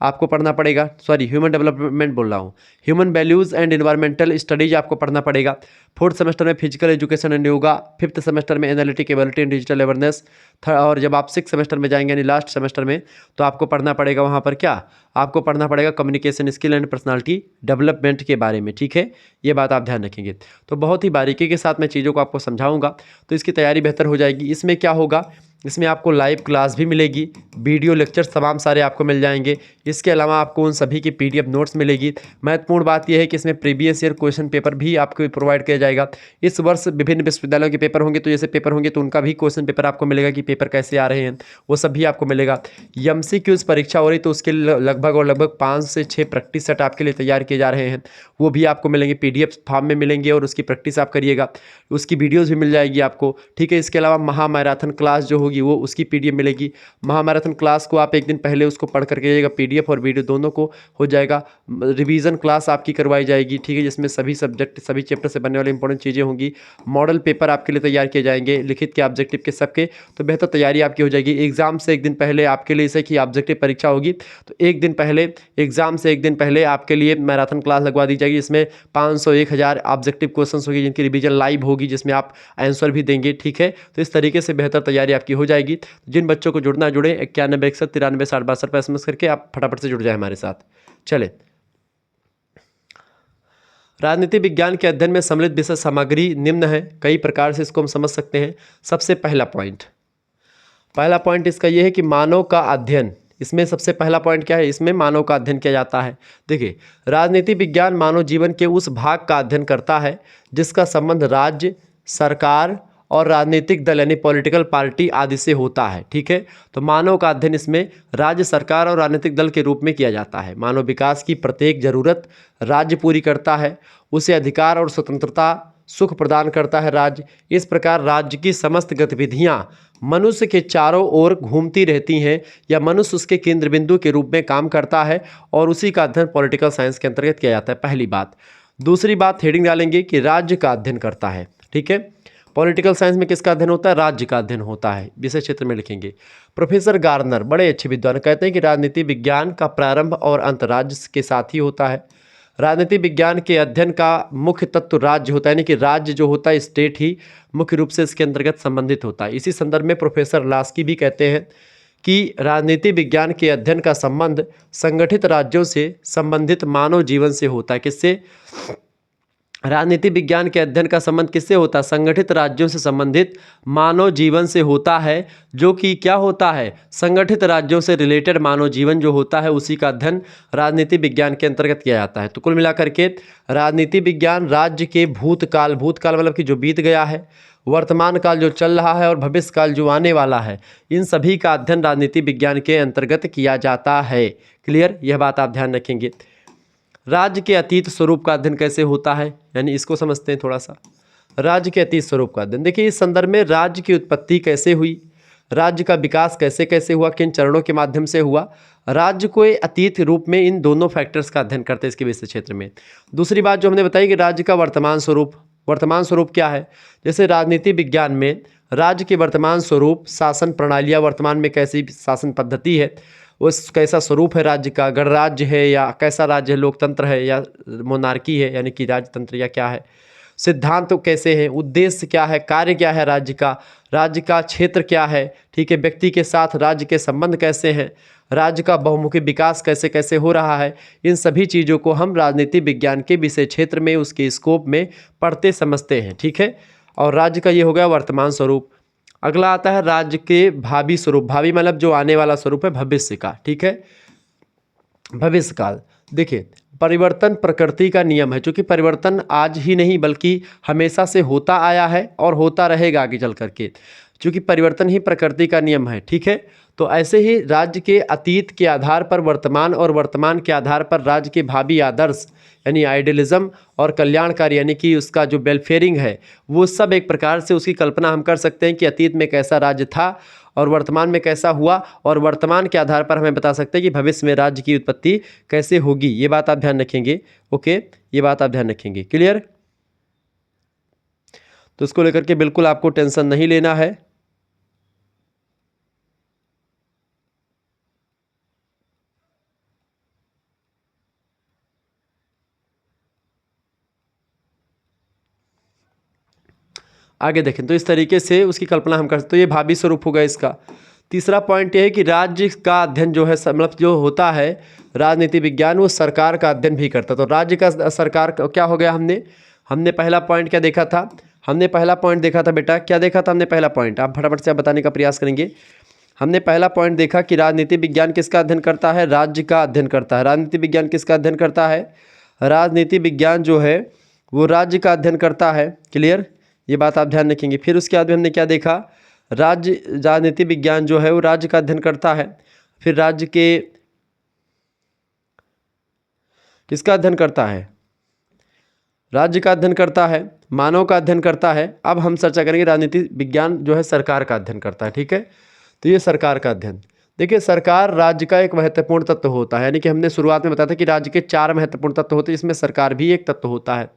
आपको पढ़ना पड़ेगा, ह्यूमन डेवलपमेंट बोल रहा हूँ, human values and environmental studies आपको पढ़ना पड़ेगा। फोर्थ सेमेस्टर में physical education and yoga, fifth semester में analytic ability and digital awareness, और जब आप 6th सेमेस्टर में जाएंगे यानी लास्ट सेमेस्टर में, तो आपको पढ़ना पड़ेगा वहाँ पर क्या, आपको पढ़ना पड़ेगा communication skill and personality development के बारे में। ठीक है, ये बात आप ध्यान रखेंगे। तो बहुत ही बारीकी के साथ मैं चीज़ों को आपको समझाऊंगा, तो इसकी तैयारी बेहतर हो जाएगी। इसमें क्या होगा, इसमें आपको लाइव क्लास भी मिलेगी, वीडियो लेक्चर्स तमाम सारे आपको मिल जाएंगे। इसके अलावा आपको उन सभी की PDF नोट्स मिलेगी। महत्वपूर्ण बात यह है कि इसमें प्रीवियस ईयर क्वेश्चन पेपर भी आपको प्रोवाइड किया जाएगा। इस वर्ष विभिन्न विश्वविद्यालयों के पेपर होंगे, तो जैसे पेपर होंगे तो उनका भी क्वेश्चन पेपर आपको मिलेगा कि पेपर कैसे आ रहे हैं, वो सब भी आपको मिलेगा। MCQs परीक्षा हो रही तो उसके लगभग 5 से 6 प्रैक्टिस सेट आपके लिए तैयार किए जा रहे हैं, वो भी आपको मिलेंगे, PDF फॉर्म में मिलेंगे, और उसकी प्रैक्टिस आप करिएगा, उसकी वीडियोज़ भी मिल जाएगी आपको। ठीक है, इसके अलावा महामैराथन क्लास जो होगी वो उसकी PDF मिलेगी। महामैराथन क्लास को आप एक दिन पहले उसको पढ़ करके जाइएगा, PDF PDF और वीडियो दोनों को हो जाएगा। रिवीजन क्लास आपकी करवाई जाएगी, ठीक है, जिसमें सभी सब्जेक्ट सभी चैप्टर से बनने वाली इंपॉर्टेंट चीज़ें होंगी। मॉडल पेपर आपके लिए तैयार किए जाएंगे, लिखित के ऑब्जेक्टिव के सबके, तो बेहतर तैयारी आपकी हो जाएगी। एग्जाम से एक दिन पहले आपके लिए, जैसे कि ऑब्जेक्टिव परीक्षा होगी तो एक दिन पहले, एग्जाम से एक दिन पहले आपके लिए मैराथन क्लास लगवा दी जाएगी। इसमें 500 1000 ऑब्जेक्टिव क्वेश्चन होगी जिनकी रिवीजन लाइव होगी, जिसमें आप आंसर भी देंगे, ठीक है। तो इस तरीके से बेहतर तैयारी आपकी हो जाएगी। जिन बच्चों को जुड़ना जुड़े, 91 61 93 60 62 पर SMS करके आप फटाफट से जुड़ जाए हमारे साथ। चले, राजनीति विज्ञान के अध्ययन में सम्मिलित विषय सामग्री निम्न है। कई प्रकार से इसको हम समझ सकते हैं। सबसे पहला पॉइंट इसका यह है कि मानव का अध्ययन। इसमें सबसे पहला पॉइंट क्या है, इसमें मानव का अध्ययन किया जाता है। देखिए, राजनीति विज्ञान मानव जीवन के उस भाग का अध्ययन करता है जिसका संबंध राज्य, सरकार और राजनीतिक दल यानी पॉलिटिकल पार्टी आदि से होता है, ठीक है। तो मानव का अध्ययन इसमें राज्य, सरकार और राजनीतिक दल के रूप में किया जाता है। मानव विकास की प्रत्येक जरूरत राज्य पूरी करता है, उसे अधिकार और स्वतंत्रता सुख प्रदान करता है राज्य। इस प्रकार राज्य की समस्त गतिविधियां मनुष्य के चारों ओर घूमती रहती हैं या मनुष्य उसके केंद्र बिंदु के रूप में काम करता है, और उसी का अध्ययन पॉलिटिकल साइंस के अंतर्गत किया जाता है, पहली बात। दूसरी बात हेडिंग डालेंगे कि राज्य का अध्ययन करता है, ठीक है। पॉलिटिकल साइंस में किसका अध्ययन होता है, राज्य का अध्ययन होता है, विषय क्षेत्र में लिखेंगे। प्रोफेसर गार्नर बड़े अच्छे विद्वान कहते हैं कि राजनीति विज्ञान का प्रारंभ और अंत राज्य के साथ ही होता है। राजनीति विज्ञान के अध्ययन का मुख्य तत्व राज्य होता है, यानी कि राज्य जो होता है, स्टेट ही मुख्य रूप से इसके अंतर्गत संबंधित होता है। इसी संदर्भ में प्रोफेसर लास्की भी कहते हैं कि राजनीति विज्ञान के अध्ययन का संबंध संगठित राज्यों से संबंधित मानव जीवन से होता है। किससे? राजनीति विज्ञान के अध्ययन का संबंध किससे होता है? संगठित राज्यों से संबंधित मानव जीवन से होता है, जो कि क्या होता है, संगठित राज्यों से रिलेटेड मानव जीवन जो होता है उसी का अध्ययन राजनीति विज्ञान के अंतर्गत किया जाता है। तो कुल मिलाकर के राजनीति विज्ञान राज्य के भूतकाल मतलब कि जो बीत गया है, वर्तमान काल जो चल रहा है और भविष्य काल जो आने वाला है, इन सभी का अध्ययन राजनीति विज्ञान के अंतर्गत किया जाता है। क्लियर? यह बात आप ध्यान रखेंगे। राज्य के अतीत स्वरूप का अध्ययन कैसे होता है, यानी इसको समझते हैं थोड़ा सा। राज्य के अतीत स्वरूप का अध्ययन, देखिए इस संदर्भ में राज्य की उत्पत्ति कैसे हुई, राज्य का विकास कैसे कैसे हुआ, किन चरणों के माध्यम से हुआ, राज्य को अतीत रूप में, इन दोनों फैक्टर्स का अध्ययन करते हैं इसके विषय क्षेत्र में। दूसरी बात जो हमने बताई कि राज्य का वर्तमान स्वरूप क्या है, जैसे राजनीति विज्ञान में राज्य के वर्तमान स्वरूप, शासन प्रणालियाँ, वर्तमान में कैसी शासन पद्धति है, उस कैसा स्वरूप है राज्य का, गणराज्य है या कैसा राज्य है, लोकतंत्र है या मोनार्की है यानी कि राजतंत्र, या क्या है, सिद्धांत तो कैसे हैं, उद्देश्य क्या है, कार्य क्या है राज्य का क्षेत्र क्या है, ठीक है, व्यक्ति के साथ राज्य के संबंध कैसे हैं, राज्य का बहुमुखी विकास कैसे कैसे हो रहा है, इन सभी चीज़ों को हम राजनीति विज्ञान के विषय क्षेत्र में, उसके स्कोप में पढ़ते समझते हैं, ठीक है। और राज्य का ये हो गया वर्तमान स्वरूप। अगला आता है राज्य के भावी स्वरूप। भावी मतलब जो आने वाला स्वरूप है, भविष्य का, ठीक है, भविष्य काल। देखिए, परिवर्तन प्रकृति का नियम है, क्योंकि परिवर्तन आज ही नहीं बल्कि हमेशा से होता आया है और होता रहेगा आगे चल करके, क्योंकि परिवर्तन ही प्रकृति का नियम है, ठीक है। तो ऐसे ही राज्य के अतीत के आधार पर वर्तमान, और वर्तमान के आधार पर राज्य के भावी आदर्श यानी आइडियलिज्म और कल्याणकारी यानी कि उसका जो वेलफेयरिंग है, वो सब एक प्रकार से उसकी कल्पना हम कर सकते हैं कि अतीत में कैसा राज्य था और वर्तमान में कैसा हुआ, और वर्तमान के आधार पर हमें बता सकते हैं कि भविष्य में राज्य की उत्पत्ति कैसे होगी। ये बात आप ध्यान रखेंगे, ओके, ये बात आप ध्यान रखेंगे। क्लियर? तो इसको लेकर के बिल्कुल आपको टेंशन नहीं लेना है। आगे देखें तो इस तरीके से उसकी कल्पना हम कर सकते, तो ये भावी स्वरूप होगा इसका। तीसरा पॉइंट ये है कि राज्य का अध्ययन जो है, मतलब जो होता है राजनीति विज्ञान, वो सरकार का अध्ययन भी करता है। तो राज्य का सरकार क्या हो गया, हमने पहला पॉइंट क्या देखा था, हमने पहला पॉइंट देखा था बेटा, क्या देखा था हमने पहला पॉइंट, आप फटाफट से आप बताने का प्रयास करेंगे। हमने पहला पॉइंट देखा कि राजनीति विज्ञान किसका अध्ययन करता है, राज्य का अध्ययन करता है। राजनीति विज्ञान किसका अध्ययन करता है, राजनीति विज्ञान जो है वो राज्य का अध्ययन करता है। क्लियर? ये बात आप ध्यान रखेंगे। फिर उसके बाद में हमने क्या देखा, राजनीति विज्ञान जो है वो राज्य का अध्ययन करता है। फिर राज्य के किसका अध्ययन करता है, राज्य का अध्ययन करता है, मानव का अध्ययन करता है। अब हम चर्चा करेंगे राजनीति विज्ञान जो है सरकार का अध्ययन करता है, ठीक है। तो ये सरकार का अध्ययन, देखिए, सरकार राज्य का एक महत्वपूर्ण तत्व होता है, यानी कि हमने शुरुआत में बताया था कि राज्य के 4 महत्वपूर्ण तत्व होते हैं, जिसमें सरकार भी एक तत्व होता है।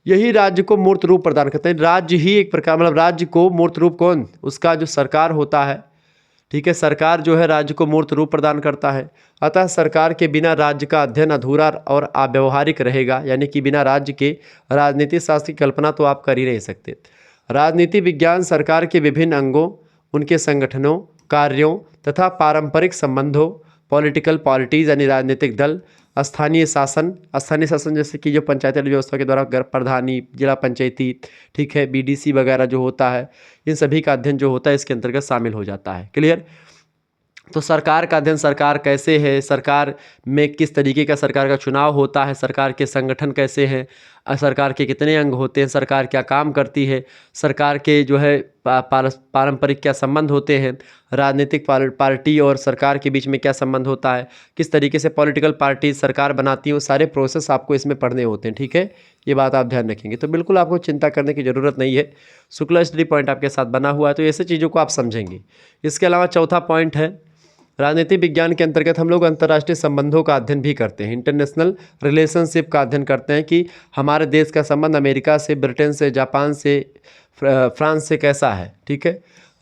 यही राज्य को मूर्त रूप प्रदान करते हैं। राज्य ही एक प्रकार, मतलब राज्य को मूर्त रूप कौन? उसका जो सरकार होता है, ठीक है, सरकार जो है राज्य को मूर्त रूप प्रदान करता है। अतः सरकार के बिना राज्य का अध्ययन अधूरा और अव्यवहारिक रहेगा, यानी कि बिना राज्य के राजनीतिक शास्त्र की कल्पना तो आप कर ही नहीं सकते। राजनीति विज्ञान सरकार के विभिन्न अंगों, उनके संगठनों, कार्यों तथा पारंपरिक संबंधों, पॉलिटिकल पार्टीज यानी राजनीतिक दल, स्थानीय शासन जैसे कि जो पंचायती राज व्यवस्था के द्वारा प्रधानी, जिला पंचायती, ठीक है, बीडीसी वगैरह जो होता है, इन सभी का अध्ययन जो होता है इसके अंतर्गत शामिल हो जाता है। क्लियर? तो सरकार का अध्ययन, सरकार कैसे है, सरकार में किस तरीके का सरकार का चुनाव होता है, सरकार के संगठन कैसे हैं, सरकार के कितने अंग होते हैं, सरकार क्या काम करती है, सरकार के जो है पारंपरिक क्या संबंध होते हैं, राजनीतिक पार्टी और सरकार के बीच में क्या संबंध होता है, किस तरीके से पॉलिटिकल पार्टी सरकार बनाती हैं, वो सारे प्रोसेस आपको इसमें पढ़ने होते हैं। ठीक है, ये बात आप ध्यान रखेंगे। तो बिल्कुल आपको चिंता करने की ज़रूरत नहीं है, शुक्ला स्टडी पॉइंट आपके साथ बना हुआ है, तो ऐसे चीज़ों को आप समझेंगे। इसके अलावा चौथा पॉइंट है, राजनीति विज्ञान के अंतर्गत हम लोग अंतर्राष्ट्रीय संबंधों का अध्ययन भी करते हैं, इंटरनेशनल रिलेशनशिप का अध्ययन करते हैं कि हमारे देश का संबंध अमेरिका से, ब्रिटेन से, जापान से, फ्रांस से कैसा है। ठीक है,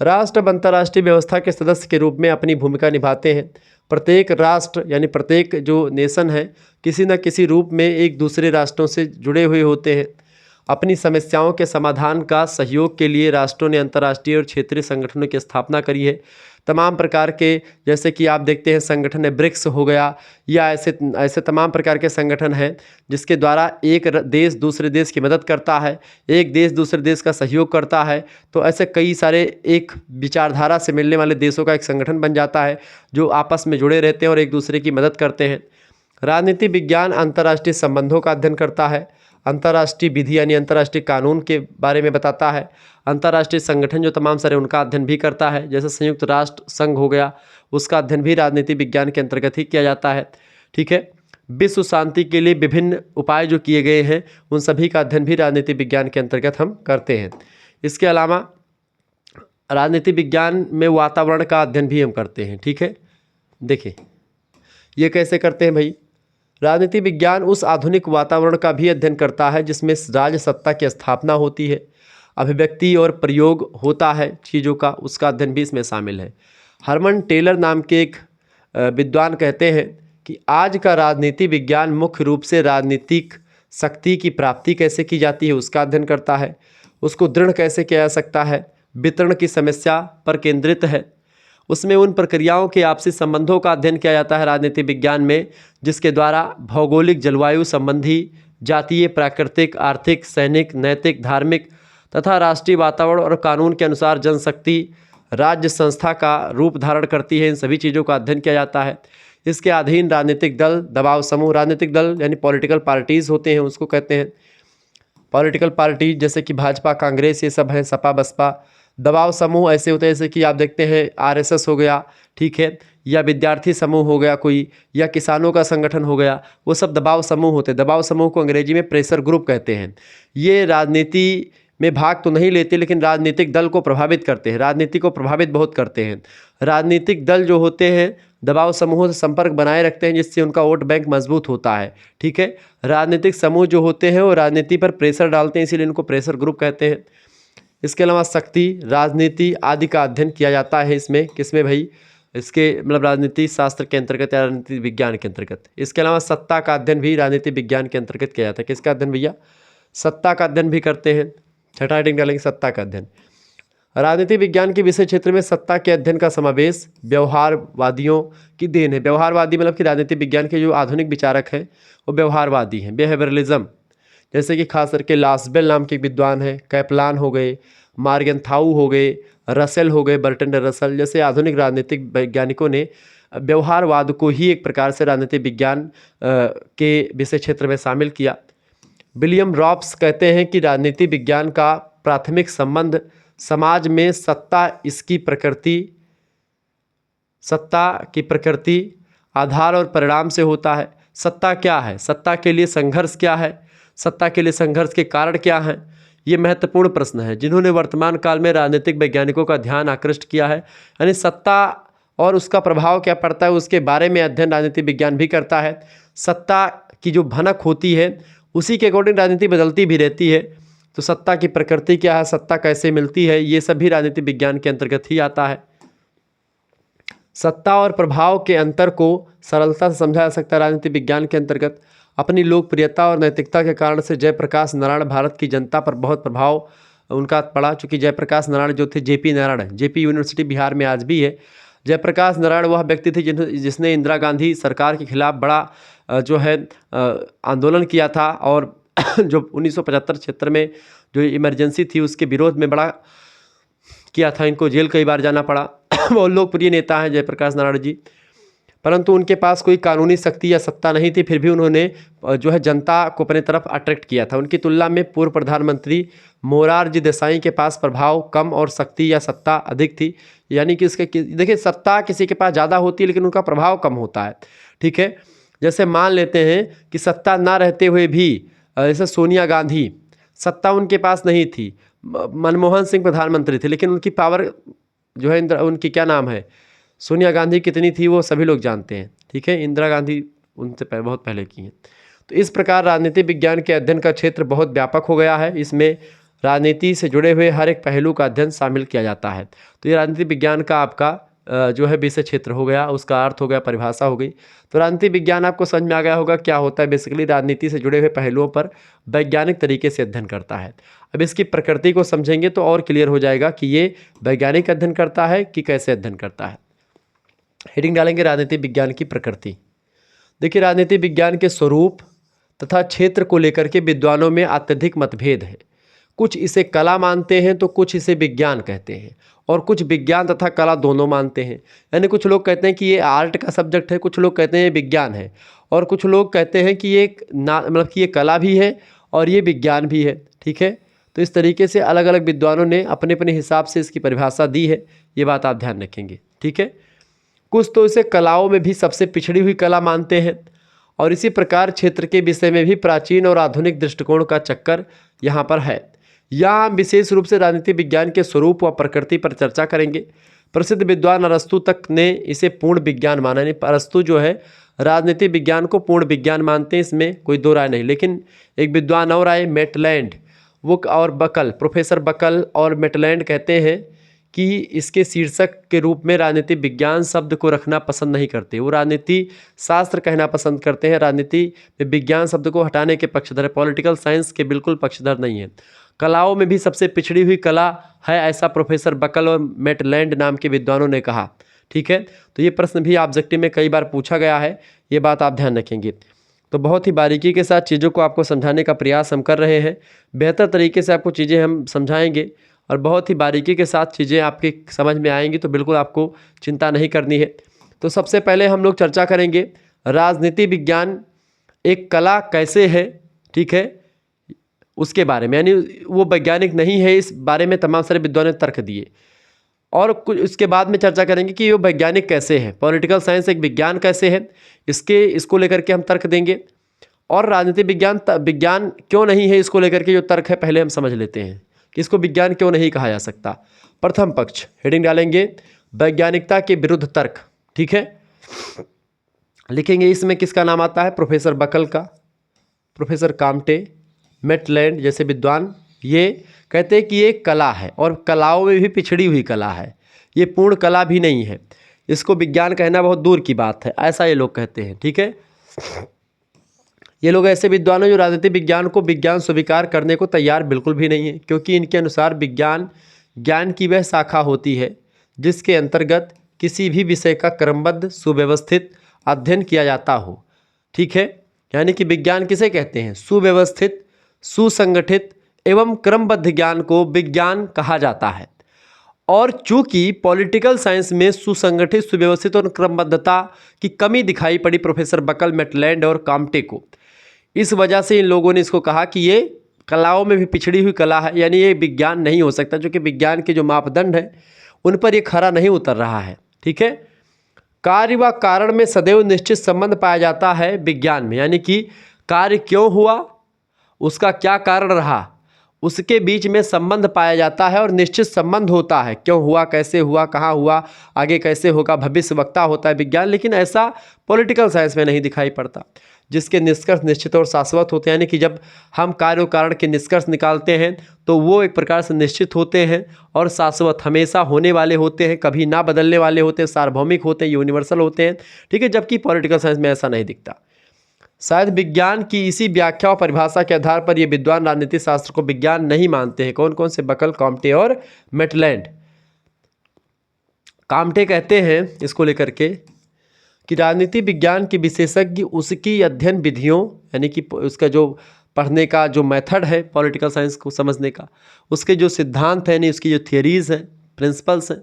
राष्ट्र अंतर्राष्ट्रीय व्यवस्था के सदस्य के रूप में अपनी भूमिका निभाते हैं। प्रत्येक राष्ट्र यानी प्रत्येक जो नेशन है किसी न किसी रूप में एक दूसरे राष्ट्रों से जुड़े हुए होते हैं। अपनी समस्याओं के समाधान का सहयोग के लिए राष्ट्रों ने अंतर्राष्ट्रीय और क्षेत्रीय संगठनों की स्थापना करी है। तमाम प्रकार के, जैसे कि आप देखते हैं संगठन है ब्रिक्स हो गया, या ऐसे तमाम प्रकार के संगठन हैं जिसके द्वारा एक देश दूसरे देश की मदद करता है, एक देश दूसरे देश का सहयोग करता है। तो ऐसे कई सारे एक विचारधारा से मिलने वाले देशों का एक संगठन बन जाता है जो आपस में जुड़े रहते हैं और एक दूसरे की मदद करते हैं। राजनीति विज्ञान अंतर्राष्ट्रीय संबंधों का अध्ययन करता है, अंतर्राष्ट्रीय विधि यानी अंतर्राष्ट्रीय कानून के बारे में बताता है, अंतर्राष्ट्रीय संगठन जो तमाम सारे उनका अध्ययन भी करता है, जैसे संयुक्त राष्ट्र संघ हो गया, उसका अध्ययन भी राजनीति विज्ञान के अंतर्गत ही किया जाता है। ठीक है, विश्व शांति के लिए विभिन्न उपाय जो किए गए हैं उन सभी का अध्ययन भी राजनीति विज्ञान के अंतर्गत हम करते हैं। इसके अलावा राजनीति विज्ञान में वातावरण का अध्ययन भी हम करते हैं। ठीक है, देखिए ये कैसे करते हैं भाई, राजनीति विज्ञान उस आधुनिक वातावरण का भी अध्ययन करता है जिसमें राज्य सत्ता की स्थापना होती है, अभिव्यक्ति और प्रयोग होता है चीज़ों का, उसका अध्ययन भी इसमें शामिल है। हरमन टेलर नाम के एक विद्वान कहते हैं कि आज का राजनीति विज्ञान मुख्य रूप से राजनीतिक शक्ति की प्राप्ति कैसे की जाती है उसका अध्ययन करता है, उसको दृढ़ कैसे किया जा सकता है, वितरण की समस्या पर केंद्रित है। उसमें उन प्रक्रियाओं के आपसी संबंधों का अध्ययन किया जाता है राजनीति विज्ञान में जिसके द्वारा भौगोलिक, जलवायु संबंधी, जातीय, प्राकृतिक, आर्थिक, सैनिक, नैतिक, धार्मिक तथा राष्ट्रीय वातावरण और कानून के अनुसार जनशक्ति राज्य संस्था का रूप धारण करती है। इन सभी चीज़ों का अध्ययन किया जाता है। इसके अधीन राजनीतिक दल, दबाव समूह, राजनीतिक दल यानी पॉलिटिकल पार्टीज़ होते हैं, उसको कहते हैं पॉलिटिकल पार्टी, जैसे कि भाजपा, कांग्रेस, ये सब है, सपा, बसपा। दबाव समूह ऐसे होते हैं जैसे कि आप देखते हैं आरएसएस हो गया, ठीक है, या विद्यार्थी समूह हो गया कोई, या किसानों का संगठन हो गया, वो सब दबाव समूह होते हैं। दबाव समूह को अंग्रेजी में प्रेशर ग्रुप कहते हैं। ये राजनीति में भाग तो नहीं लेते लेकिन राजनीतिक दल को प्रभावित करते हैं, राजनीति को प्रभावित बहुत करते हैं। राजनीतिक दल जो होते हैं दबाव समूहों से संपर्क बनाए रखते हैं जिससे उनका वोट बैंक मजबूत होता है। ठीक है, राजनीतिक समूह जो होते हैं वो राजनीति पर प्रेशर डालते हैं, इसीलिए इनको प्रेशर ग्रुप कहते हैं। इसके अलावा शक्ति, राजनीति आदि का अध्ययन किया जाता है इसमें, किसमें भाई, इसके मतलब राजनीति शास्त्र के अंतर्गत या राजनीति विज्ञान के अंतर्गत। इसके अलावा सत्ता का अध्ययन भी राजनीति विज्ञान के अंतर्गत किया जाता है। किसका अध्ययन भैया? सत्ता का अध्ययन भी करते हैं। छठा हेडिंग डालेंगे सत्ता का अध्ययन। राजनीति विज्ञान के विषय क्षेत्र में सत्ता के अध्ययन का समावेश व्यवहारवादियों की देन है। व्यवहारवादी मतलब कि राजनीति विज्ञान के जो आधुनिक विचारक हैं वो व्यवहारवादी हैं, बिहेवियरलिज्म, जैसे कि खास करके लासबेल नाम के विद्वान हैं, कैपलान हो गए, मार्गेंथाउ हो गए, रसेल हो गए, बर्टन रसल जैसे आधुनिक राजनीतिक वैज्ञानिकों ने व्यवहारवाद को ही एक प्रकार से राजनीति विज्ञान के विषय क्षेत्र में शामिल किया। विलियम रॉब्स कहते हैं कि राजनीति विज्ञान का प्राथमिक संबंध समाज में सत्ता की प्रकृति, आधार और परिणाम से होता है। सत्ता क्या है, सत्ता के लिए संघर्ष क्या है, सत्ता के लिए संघर्ष के कारण क्या हैं, ये महत्वपूर्ण प्रश्न है जिन्होंने वर्तमान काल में राजनीतिक वैज्ञानिकों का ध्यान आकृष्ट किया है। यानी सत्ता और उसका प्रभाव क्या पड़ता है उसके बारे में अध्ययन राजनीति विज्ञान भी करता है। सत्ता की जो भनक होती है उसी के अकॉर्डिंग राजनीति बदलती भी रहती है। तो सत्ता की प्रकृति क्या है, सत्ता कैसे मिलती है, ये सभी राजनीति विज्ञान के अंतर्गत ही आता है। सत्ता और प्रभाव के अंतर को सरलता से समझा जा सकता है राजनीति विज्ञान के अंतर्गत। अपनी लोकप्रियता और नैतिकता के कारण से जयप्रकाश नारायण भारत की जनता पर बहुत प्रभाव उनका पड़ा। चूँकि जयप्रकाश नारायण जो थे JP Narayan, JP university Bihar में आज भी है। जयप्रकाश नारायण वह व्यक्ति थे जिसने इंदिरा गांधी सरकार के खिलाफ बड़ा जो है आंदोलन किया था, और जो 1975 में जो इमरजेंसी थी उसके विरोध में बड़ा किया था। इनको जेल कई बार जाना पड़ा। बहुत लोकप्रिय नेता हैं जयप्रकाश नारायण जी, परंतु उनके पास कोई कानूनी शक्ति या सत्ता नहीं थी, फिर भी उन्होंने जो है जनता को अपने तरफ अट्रैक्ट किया था। उनकी तुलना में पूर्व प्रधानमंत्री मोरारजी देसाई के पास प्रभाव कम और शक्ति या सत्ता अधिक थी। यानी कि उसके देखिए, सत्ता किसी के पास ज़्यादा होती है लेकिन उनका प्रभाव कम होता है। ठीक है, जैसे मान लेते हैं कि सत्ता ना रहते हुए भी जैसे सोनिया गांधी, सत्ता उनके पास नहीं थी, मनमोहन सिंह प्रधानमंत्री थे, लेकिन उनकी पावर जो है उनकी क्या नाम है, सोनिया गांधी कितनी थी वो सभी लोग जानते हैं। ठीक है, इंदिरा गांधी उनसे बहुत पहले की हैं। तो इस प्रकार राजनीति विज्ञान के अध्ययन का क्षेत्र बहुत व्यापक हो गया है। इसमें राजनीति से जुड़े हुए हर एक पहलू का अध्ययन शामिल किया जाता है। तो ये राजनीति विज्ञान का आपका जो है विषय क्षेत्र हो गया, उसका अर्थ हो गया, परिभाषा हो गई। तो राजनीति विज्ञान आपको समझ में आ गया होगा क्या होता है। बेसिकली राजनीति से जुड़े हुए पहलुओं पर वैज्ञानिक तरीके से अध्ययन करता है। अब इसकी प्रकृति को समझेंगे तो और क्लियर हो जाएगा कि ये वैज्ञानिक अध्ययन करता है कि कैसे अध्ययन करता है। हेडिंग डालेंगे राजनीति विज्ञान की प्रकृति। देखिए, राजनीति विज्ञान के स्वरूप तथा क्षेत्र को लेकर के विद्वानों में अत्यधिक मतभेद है। कुछ इसे कला मानते हैं तो कुछ इसे विज्ञान कहते हैं, और कुछ विज्ञान तथा कला दोनों मानते हैं। यानी कुछ लोग कहते हैं कि ये आर्ट का सब्जेक्ट है, कुछ लोग कहते हैं ये विज्ञान है, और कुछ लोग कहते हैं कि ये मतलब कि ये कला भी है और ये विज्ञान भी है। ठीक है, तो इस तरीके से अलग अलग विद्वानों ने अपने अपने हिसाब से इसकी परिभाषा दी है, ये बात आप ध्यान रखेंगे। ठीक है, कुछ तो इसे कलाओं में भी सबसे पिछड़ी हुई कला मानते हैं, और इसी प्रकार क्षेत्र के विषय में भी प्राचीन और आधुनिक दृष्टिकोण का चक्कर यहाँ पर है। यहाँ हम विशेष रूप से राजनीति विज्ञान के स्वरूप व प्रकृति पर चर्चा करेंगे। प्रसिद्ध विद्वान अरस्तु तक ने इसे पूर्ण विज्ञान माना। यानी अरस्तु जो है राजनीति विज्ञान को पूर्ण विज्ञान मानते हैं, इसमें कोई दो राय नहीं। लेकिन एक विद्वान और आए मेटलैंड, वो और बकल, प्रोफेसर बकल और मेटलैंड कहते हैं कि इसके शीर्षक के रूप में राजनीति विज्ञान शब्द को रखना पसंद नहीं करते। वो राजनीति शास्त्र कहना पसंद करते हैं। राजनीति में विज्ञान शब्द को हटाने के पक्षधर है, पॉलिटिकल साइंस के बिल्कुल पक्षधर नहीं है। कलाओं में भी सबसे पिछड़ी हुई कला है, ऐसा प्रोफेसर बकल और मेटलैंड नाम के विद्वानों ने कहा। ठीक है, तो ये प्रश्न भी ऑब्जेक्टिव में कई बार पूछा गया है, ये बात आप ध्यान रखेंगे। तो बहुत ही बारीकी के साथ चीज़ों को आपको समझाने का प्रयास हम कर रहे हैं। बेहतर तरीके से आपको चीज़ें हम समझाएंगे और बहुत ही बारीकी के साथ चीज़ें आपकी समझ में आएंगी, तो बिल्कुल आपको चिंता नहीं करनी है। तो सबसे पहले हम लोग चर्चा करेंगे राजनीति विज्ञान एक कला कैसे है। ठीक है, उसके बारे में, यानी वो वैज्ञानिक नहीं है, इस बारे में तमाम सारे विद्वानों ने तर्क दिए। और कुछ उसके बाद में चर्चा करेंगे कि वो वैज्ञानिक कैसे है, पॉलिटिकल साइंस एक विज्ञान कैसे है, इसको लेकर के हम तर्क देंगे। और राजनीति विज्ञान क्यों नहीं है, इसको लेकर के जो तर्क है पहले हम समझ लेते हैं कि इसको विज्ञान क्यों नहीं कहा जा सकता। प्रथम पक्ष, हेडिंग डालेंगे वैज्ञानिकता के विरुद्ध तर्क। ठीक है, लिखेंगे इसमें किसका नाम आता है, प्रोफेसर बकल का, प्रोफेसर काम्टे, मेटलैंड जैसे विद्वान। ये कहते हैं कि ये कला है और कलाओं में भी पिछड़ी हुई कला है, ये पूर्ण कला भी नहीं है, इसको विज्ञान कहना बहुत दूर की बात है, ऐसा ये लोग कहते हैं। ठीक है, ये लोग ऐसे विद्वान हैं जो राजनीति विज्ञान को विज्ञान स्वीकार करने को तैयार बिल्कुल भी नहीं है, क्योंकि इनके अनुसार विज्ञान ज्ञान की वह शाखा होती है जिसके अंतर्गत किसी भी विषय का क्रमबद्ध सुव्यवस्थित अध्ययन किया जाता हो। ठीक है, यानी कि विज्ञान किसे कहते हैं, सुव्यवस्थित, सुसंगठित एवं क्रमबद्ध ज्ञान को विज्ञान कहा जाता है। और चूंकि पॉलिटिकल साइंस में सुसंगठित, सुव्यवस्थित और क्रमबद्धता की कमी दिखाई पड़ी प्रोफेसर बकल, मेटलैंड और काम्टे को, इस वजह से इन लोगों ने इसको कहा कि ये कलाओं में भी पिछड़ी हुई कला है, यानी ये विज्ञान नहीं हो सकता, क्योंकि विज्ञान के जो मापदंड हैं उन पर ये खरा नहीं उतर रहा है। ठीक है, कार्य व कारण में सदैव निश्चित संबंध पाया जाता है विज्ञान में, यानी कि कार्य क्यों हुआ, उसका क्या कारण रहा, उसके बीच में संबंध पाया जाता है और निश्चित संबंध होता है, क्यों हुआ, कैसे हुआ, कहाँ हुआ, आगे कैसे होगा, भविष्यवक्ता होता है विज्ञान। लेकिन ऐसा पॉलिटिकल साइंस में नहीं दिखाई पड़ता, जिसके निष्कर्ष निश्चित और शाश्वत होते हैं। यानी कि जब हम कार्य और कारण के निष्कर्ष निकालते हैं तो वो एक प्रकार से निश्चित होते हैं और शाश्वत, हमेशा होने वाले होते हैं, कभी ना बदलने वाले होते हैं, सार्वभौमिक होते हैं, यूनिवर्सल होते हैं, ठीक है। जबकि पॉलिटिकल साइंस में ऐसा नहीं दिखता। शायद विज्ञान की इसी व्याख्या और परिभाषा के आधार पर ये विद्वान राजनीति शास्त्र को विज्ञान नहीं मानते हैं। कौन कौन से? बकल, कॉम्टे और मेटलैंड। कॉम्टे कहते हैं इसको लेकर के कि राजनीति विज्ञान के विशेषज्ञ उसकी अध्ययन विधियों, यानी कि उसका जो पढ़ने का जो मेथड है पॉलिटिकल साइंस को समझने का, उसके जो सिद्धांत हैं, यानी उसकी जो थियरीज़ हैं, प्रिंसिपल्स हैं,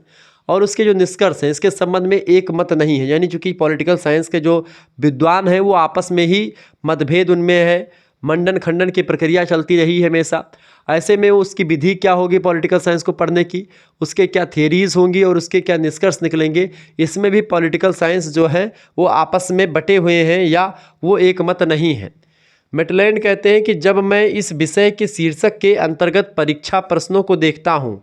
और उसके जो निष्कर्ष हैं, इसके संबंध में एक मत नहीं है। यानी चूंकि पॉलिटिकल साइंस के जो विद्वान हैं वो आपस में ही मतभेद उनमें है, मंडन खंडन की प्रक्रिया चलती रही है हमेशा। ऐसे में उसकी विधि क्या होगी पॉलिटिकल साइंस को पढ़ने की, उसके क्या थियरीज़ होंगी और उसके क्या निष्कर्ष निकलेंगे, इसमें भी पॉलिटिकल साइंस जो है वो आपस में बटे हुए हैं या वो एक मत नहीं है। मेटलैंड कहते हैं कि जब मैं इस विषय के शीर्षक के अंतर्गत परीक्षा प्रश्नों को देखता हूँ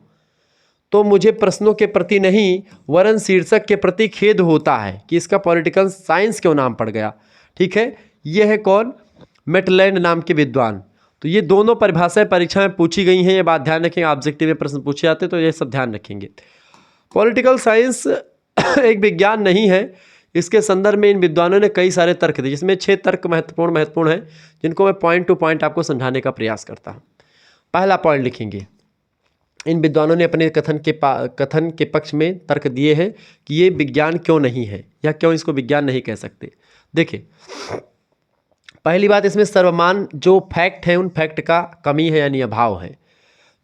तो मुझे प्रश्नों के प्रति नहीं वरन शीर्षक के प्रति खेद होता है कि इसका पॉलिटिकल साइंस क्यों नाम पड़ गया, ठीक है। यह है कौन? मेटलैंड नाम के विद्वान। तो ये दोनों परिभाषाएं परीक्षा में पूछी गई हैं, ये बात ध्यान रखेंगे। ऑब्जेक्टिव में प्रश्न पूछे जाते हैं तो ये सब ध्यान रखेंगे। पॉलिटिकल साइंस एक विज्ञान नहीं है। इसके संदर्भ में इन विद्वानों ने कई सारे तर्क दिए, जिसमें 6 तर्क महत्वपूर्ण हैं, जिनको मैं पॉइंट टू पॉइंट आपको समझाने का प्रयास करता हूँ। पहला पॉइंट लिखेंगे, इन विद्वानों ने अपने कथन के पक्ष में तर्क दिए हैं कि ये विज्ञान क्यों नहीं है या क्यों इसको विज्ञान नहीं कह सकते। देखिए, पहली बात, इसमें सर्वमान जो फैक्ट है उन फैक्ट का कमी है यानी अभाव है।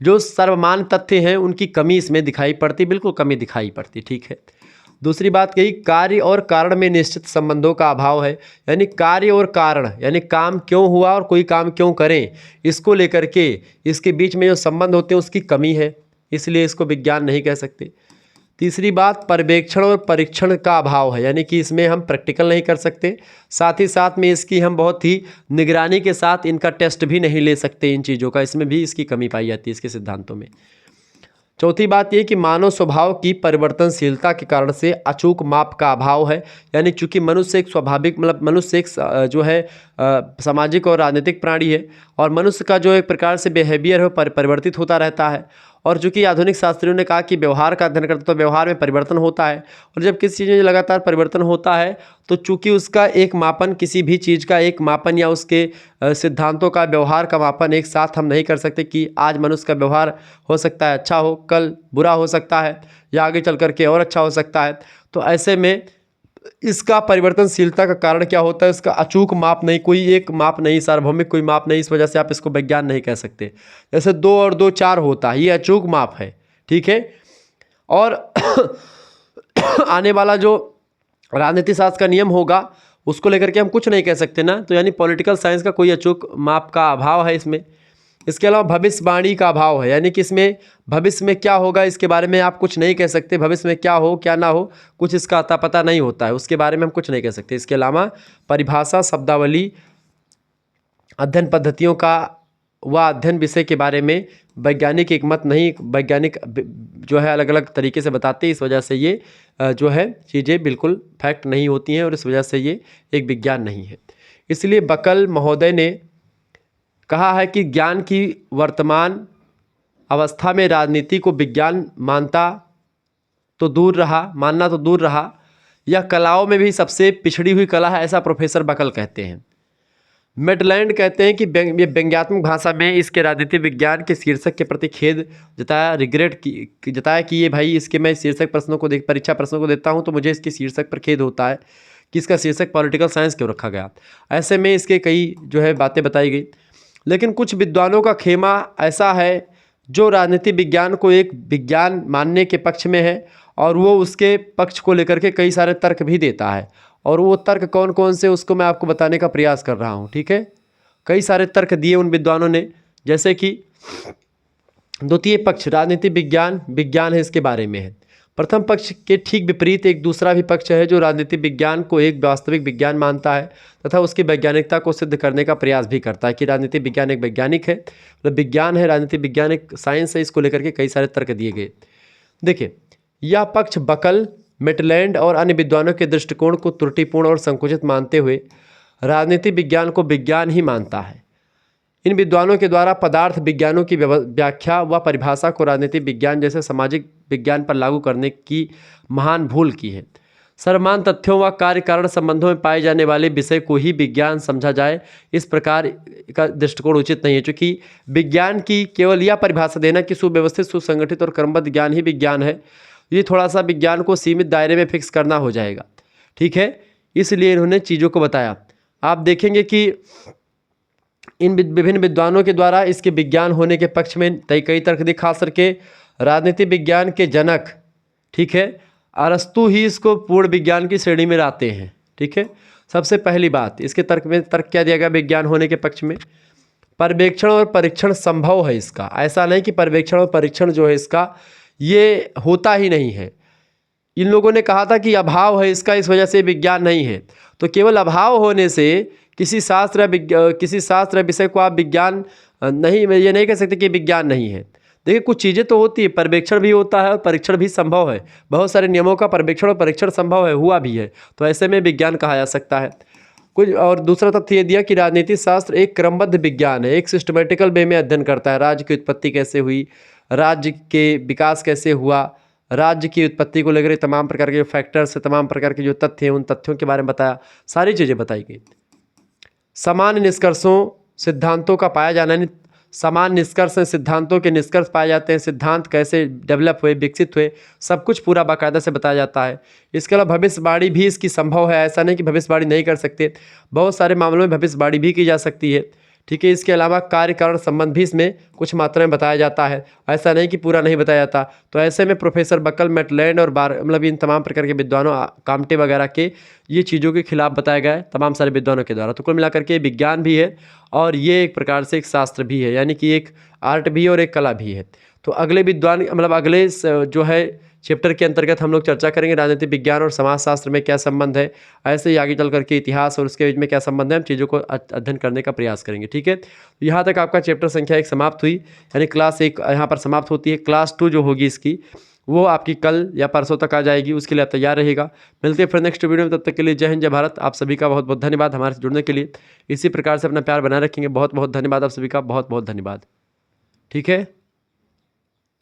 जो सर्वमान तथ्य हैं उनकी कमी इसमें दिखाई पड़ती, बिल्कुल कमी दिखाई पड़ती, ठीक है। दूसरी बात कही, कार्य और कारण में निश्चित संबंधों का अभाव है, यानी कार्य और कारण, यानी काम क्यों हुआ और कोई काम क्यों करें, इसको लेकर के इसके बीच में जो संबंध होते हैं उसकी कमी है, इसलिए इसको विज्ञान नहीं कह सकते। तीसरी बात, पर्यवेक्षण और परीक्षण का अभाव है, यानी कि इसमें हम प्रैक्टिकल नहीं कर सकते, साथ ही साथ में इसकी हम बहुत ही निगरानी के साथ इनका टेस्ट भी नहीं ले सकते इन चीज़ों का, इसमें भी इसकी कमी पाई जाती है इसके सिद्धांतों में। चौथी बात ये कि मानव स्वभाव की परिवर्तनशीलता के कारण से अचूक माप का अभाव है, यानी चूंकि मनुष्य एक स्वाभाविक मनुष्य एक जो है सामाजिक और राजनीतिक प्राणी है, और मनुष्य का जो एक प्रकार से बिहेवियर है परिवर्तित होता रहता है। और चूंकि आधुनिक शास्त्रियों ने कहा कि व्यवहार का अध्ययन करते तो व्यवहार में परिवर्तन होता है, और जब किसी चीज़ में लगातार परिवर्तन होता है तो चूंकि उसका एक मापन, किसी भी चीज़ का एक मापन या उसके सिद्धांतों का व्यवहार का मापन एक साथ हम नहीं कर सकते कि आज मनुष्य का व्यवहार हो सकता है अच्छा हो, कल बुरा हो सकता है, या आगे चल करके और अच्छा हो सकता है। तो ऐसे में इसका परिवर्तनशीलता का कारण क्या होता है, इसका अचूक माप नहीं, कोई एक माप नहीं, सार्वभौमिक कोई माप नहीं, इस वजह से आप इसको विज्ञान नहीं कह सकते। जैसे 2 और 2 4 होता है, ये अचूक माप है, ठीक है। और आने वाला जो राजनीति शास्त्र का नियम होगा उसको लेकर के हम कुछ नहीं कह सकते ना, तो यानी पॉलिटिकल साइंस का कोई अचूक माप का अभाव है इसमें। इसके अलावा भविष्यवाणी का अभाव है, यानी कि इसमें भविष्य में क्या होगा इसके बारे में आप कुछ नहीं कह सकते, भविष्य में क्या हो क्या ना हो कुछ इसका अता पता नहीं होता है, उसके बारे में हम कुछ नहीं कह सकते। इसके अलावा परिभाषा, शब्दावली, अध्ययन पद्धतियों का व अध्ययन विषय के बारे में वैज्ञानिक एक मत नहीं, वैज्ञानिक जो है अलग अलग तरीके से बताते हैं, इस वजह से ये जो है चीज़ें बिल्कुल फैक्ट नहीं होती हैं और इस वजह से ये एक विज्ञान नहीं है। इसलिए बकल महोदय ने कहा है कि ज्ञान की वर्तमान अवस्था में राजनीति को विज्ञान मानना तो दूर रहा, यह कलाओं में भी सबसे पिछड़ी हुई कला है, ऐसा प्रोफेसर बकल कहते हैं। मेटलैंड कहते हैं कि ये व्यंग्यात्मक भाषा में इसके राजनीति विज्ञान के शीर्षक के प्रति खेद जताया, जताया कि ये भाई इसके मैं शीर्षक प्रश्नों को परीक्षा प्रश्नों को देता हूँ तो मुझे इसके शीर्षक पर खेद होता है कि इसका शीर्षक पॉलिटिकल साइंस क्यों रखा गया। ऐसे में इसके कई जो है बातें बताई गई, लेकिन कुछ विद्वानों का खेमा ऐसा है जो राजनीति विज्ञान को एक विज्ञान मानने के पक्ष में है और वो उसके पक्ष को लेकर के कई सारे तर्क भी देता है, और वो तर्क कौन कौन से उसको मैं आपको बताने का प्रयास कर रहा हूँ, ठीक है। कई सारे तर्क दिए उन विद्वानों ने, जैसे कि द्वितीय पक्ष राजनीति विज्ञान है इसके बारे में है। प्रथम पक्ष के ठीक विपरीत एक दूसरा भी पक्ष है जो राजनीतिक विज्ञान को एक वास्तविक विज्ञान मानता है तथा उसकी वैज्ञानिकता को सिद्ध करने का प्रयास भी करता है कि राजनीतिक विज्ञान एक वैज्ञानिक है, मतलब विज्ञान है, राजनीतिक विज्ञान एक साइंस है। इसको लेकर के कई सारे तर्क दिए गए। देखिए, यह पक्ष बकल, मेटलैंड और अन्य विद्वानों के दृष्टिकोण को त्रुटिपूर्ण और संकुचित मानते हुए राजनीतिक विज्ञान को विज्ञान ही मानता है। इन विद्वानों के द्वारा पदार्थ विज्ञानों की व्याख्या व परिभाषा को राजनीतिक विज्ञान जैसे सामाजिक विज्ञान पर लागू करने की महान भूल की है। सर्वमान्य तथ्यों व कार्य कारण संबंधों में पाए जाने वाले विषय को ही विज्ञान समझा जाए, इस प्रकार का दृष्टिकोण उचित नहीं है। चूँकि विज्ञान की केवल यह परिभाषा देना कि सुव्यवस्थित, सुसंगठित और क्रमबद्ध ज्ञान ही विज्ञान है, ये थोड़ा सा विज्ञान को सीमित दायरे में फिक्स करना हो जाएगा। ठीक है, इसलिए इन्होंने चीज़ों को बताया। आप देखेंगे कि इन विभिन्न विद्वानों के द्वारा इसके विज्ञान होने के पक्ष में कई तर्क दिए, खास करके राजनीतिक विज्ञान के जनक, ठीक है, अरस्तु ही इसको पूर्ण विज्ञान की श्रेणी में लाते हैं। ठीक है, सबसे पहली बात इसके तर्क में क्या दिया गया विज्ञान होने के पक्ष में? पर्यवेक्षण और परीक्षण संभव है इसका। ऐसा नहीं कि पर्यवेक्षण और परीक्षण जो है इसका ये होता ही नहीं है। इन लोगों ने कहा था कि अभाव है इसका, इस वजह से विज्ञान नहीं है। तो केवल अभाव होने से किसी शास्त्र विषय को आप विज्ञान नहीं, ये नहीं कह सकते कि विज्ञान नहीं है। देखिए, कुछ चीज़ें तो होती है, पर्यवेक्षण भी होता है और परीक्षण भी संभव है। बहुत सारे नियमों का पर्यवेक्षण और परीक्षण संभव है, हुआ भी है, तो ऐसे में विज्ञान कहा जा सकता है। कुछ और दूसरा तथ्य ये दिया कि राजनीतिक शास्त्र एक क्रमबद्ध विज्ञान है, एक सिस्टमेटिकल वे में अध्ययन करता है। राज्य की उत्पत्ति कैसे हुई, राज्य के विकास कैसे हुआ, राज्य की उत्पत्ति को लेकर तमाम प्रकार के फैक्टर्स, तमाम प्रकार के जो तथ्य हैं उन तथ्यों के बारे में बताया, सारी चीज़ें बताई गई। समान निष्कर्षों, सिद्धांतों का पाया जाना, यानी समान निष्कर्ष सिद्धांतों के निष्कर्ष पाए जाते हैं, सिद्धांत कैसे डेवलप हुए, विकसित हुए, सब कुछ पूरा बाकायदा से बताया जाता है। इसके अलावा भविष्यवाणी भी इसकी संभव है, ऐसा नहीं कि भविष्यवाणी नहीं कर सकते, बहुत सारे मामलों में भविष्यवाणी भी की जा सकती है। ठीक है, इसके अलावा कार्य कारण संबंध भी इसमें कुछ मात्रा में बताया जाता है, ऐसा नहीं कि पूरा नहीं बताया जाता। तो ऐसे में प्रोफेसर बकल, मेटलैंड और मतलब इन तमाम प्रकार के विद्वानों, काम्टे वगैरह के ये चीज़ों के खिलाफ बताया गया है तमाम सारे विद्वानों के द्वारा। तो कुल मिलाकर के विज्ञान भी है और ये एक प्रकार से एक शास्त्र भी है, यानी कि एक आर्ट भी और एक कला भी है। तो अगले विद्वान मतलब अगले जो है चैप्टर के अंतर्गत हम लोग चर्चा करेंगे राजनीतिक विज्ञान और समाजशास्त्र में क्या संबंध है, ऐसे ही आगे चल करके इतिहास और उसके बीच में क्या संबंध है, हम चीज़ों को अध्ययन करने का प्रयास करेंगे। ठीक है, यहाँ तक आपका चैप्टर संख्या 1 समाप्त हुई, यानी क्लास 1 यहाँ पर समाप्त होती है। क्लास 2 जो होगी इसकी वो आपकी कल या परसों तक आ जाएगी, उसके लिए आप तैयार रहिएगा। मिलते हैं फिर नेक्स्ट वीडियो में, तब तक के लिए जय हिंद, जय भारत। आप सभी का बहुत बहुत धन्यवाद हमारे से जुड़ने के लिए। इसी प्रकार से अपना प्यार बनाए रखेंगे। बहुत बहुत धन्यवाद आप सभी का, बहुत बहुत धन्यवाद। ठीक है।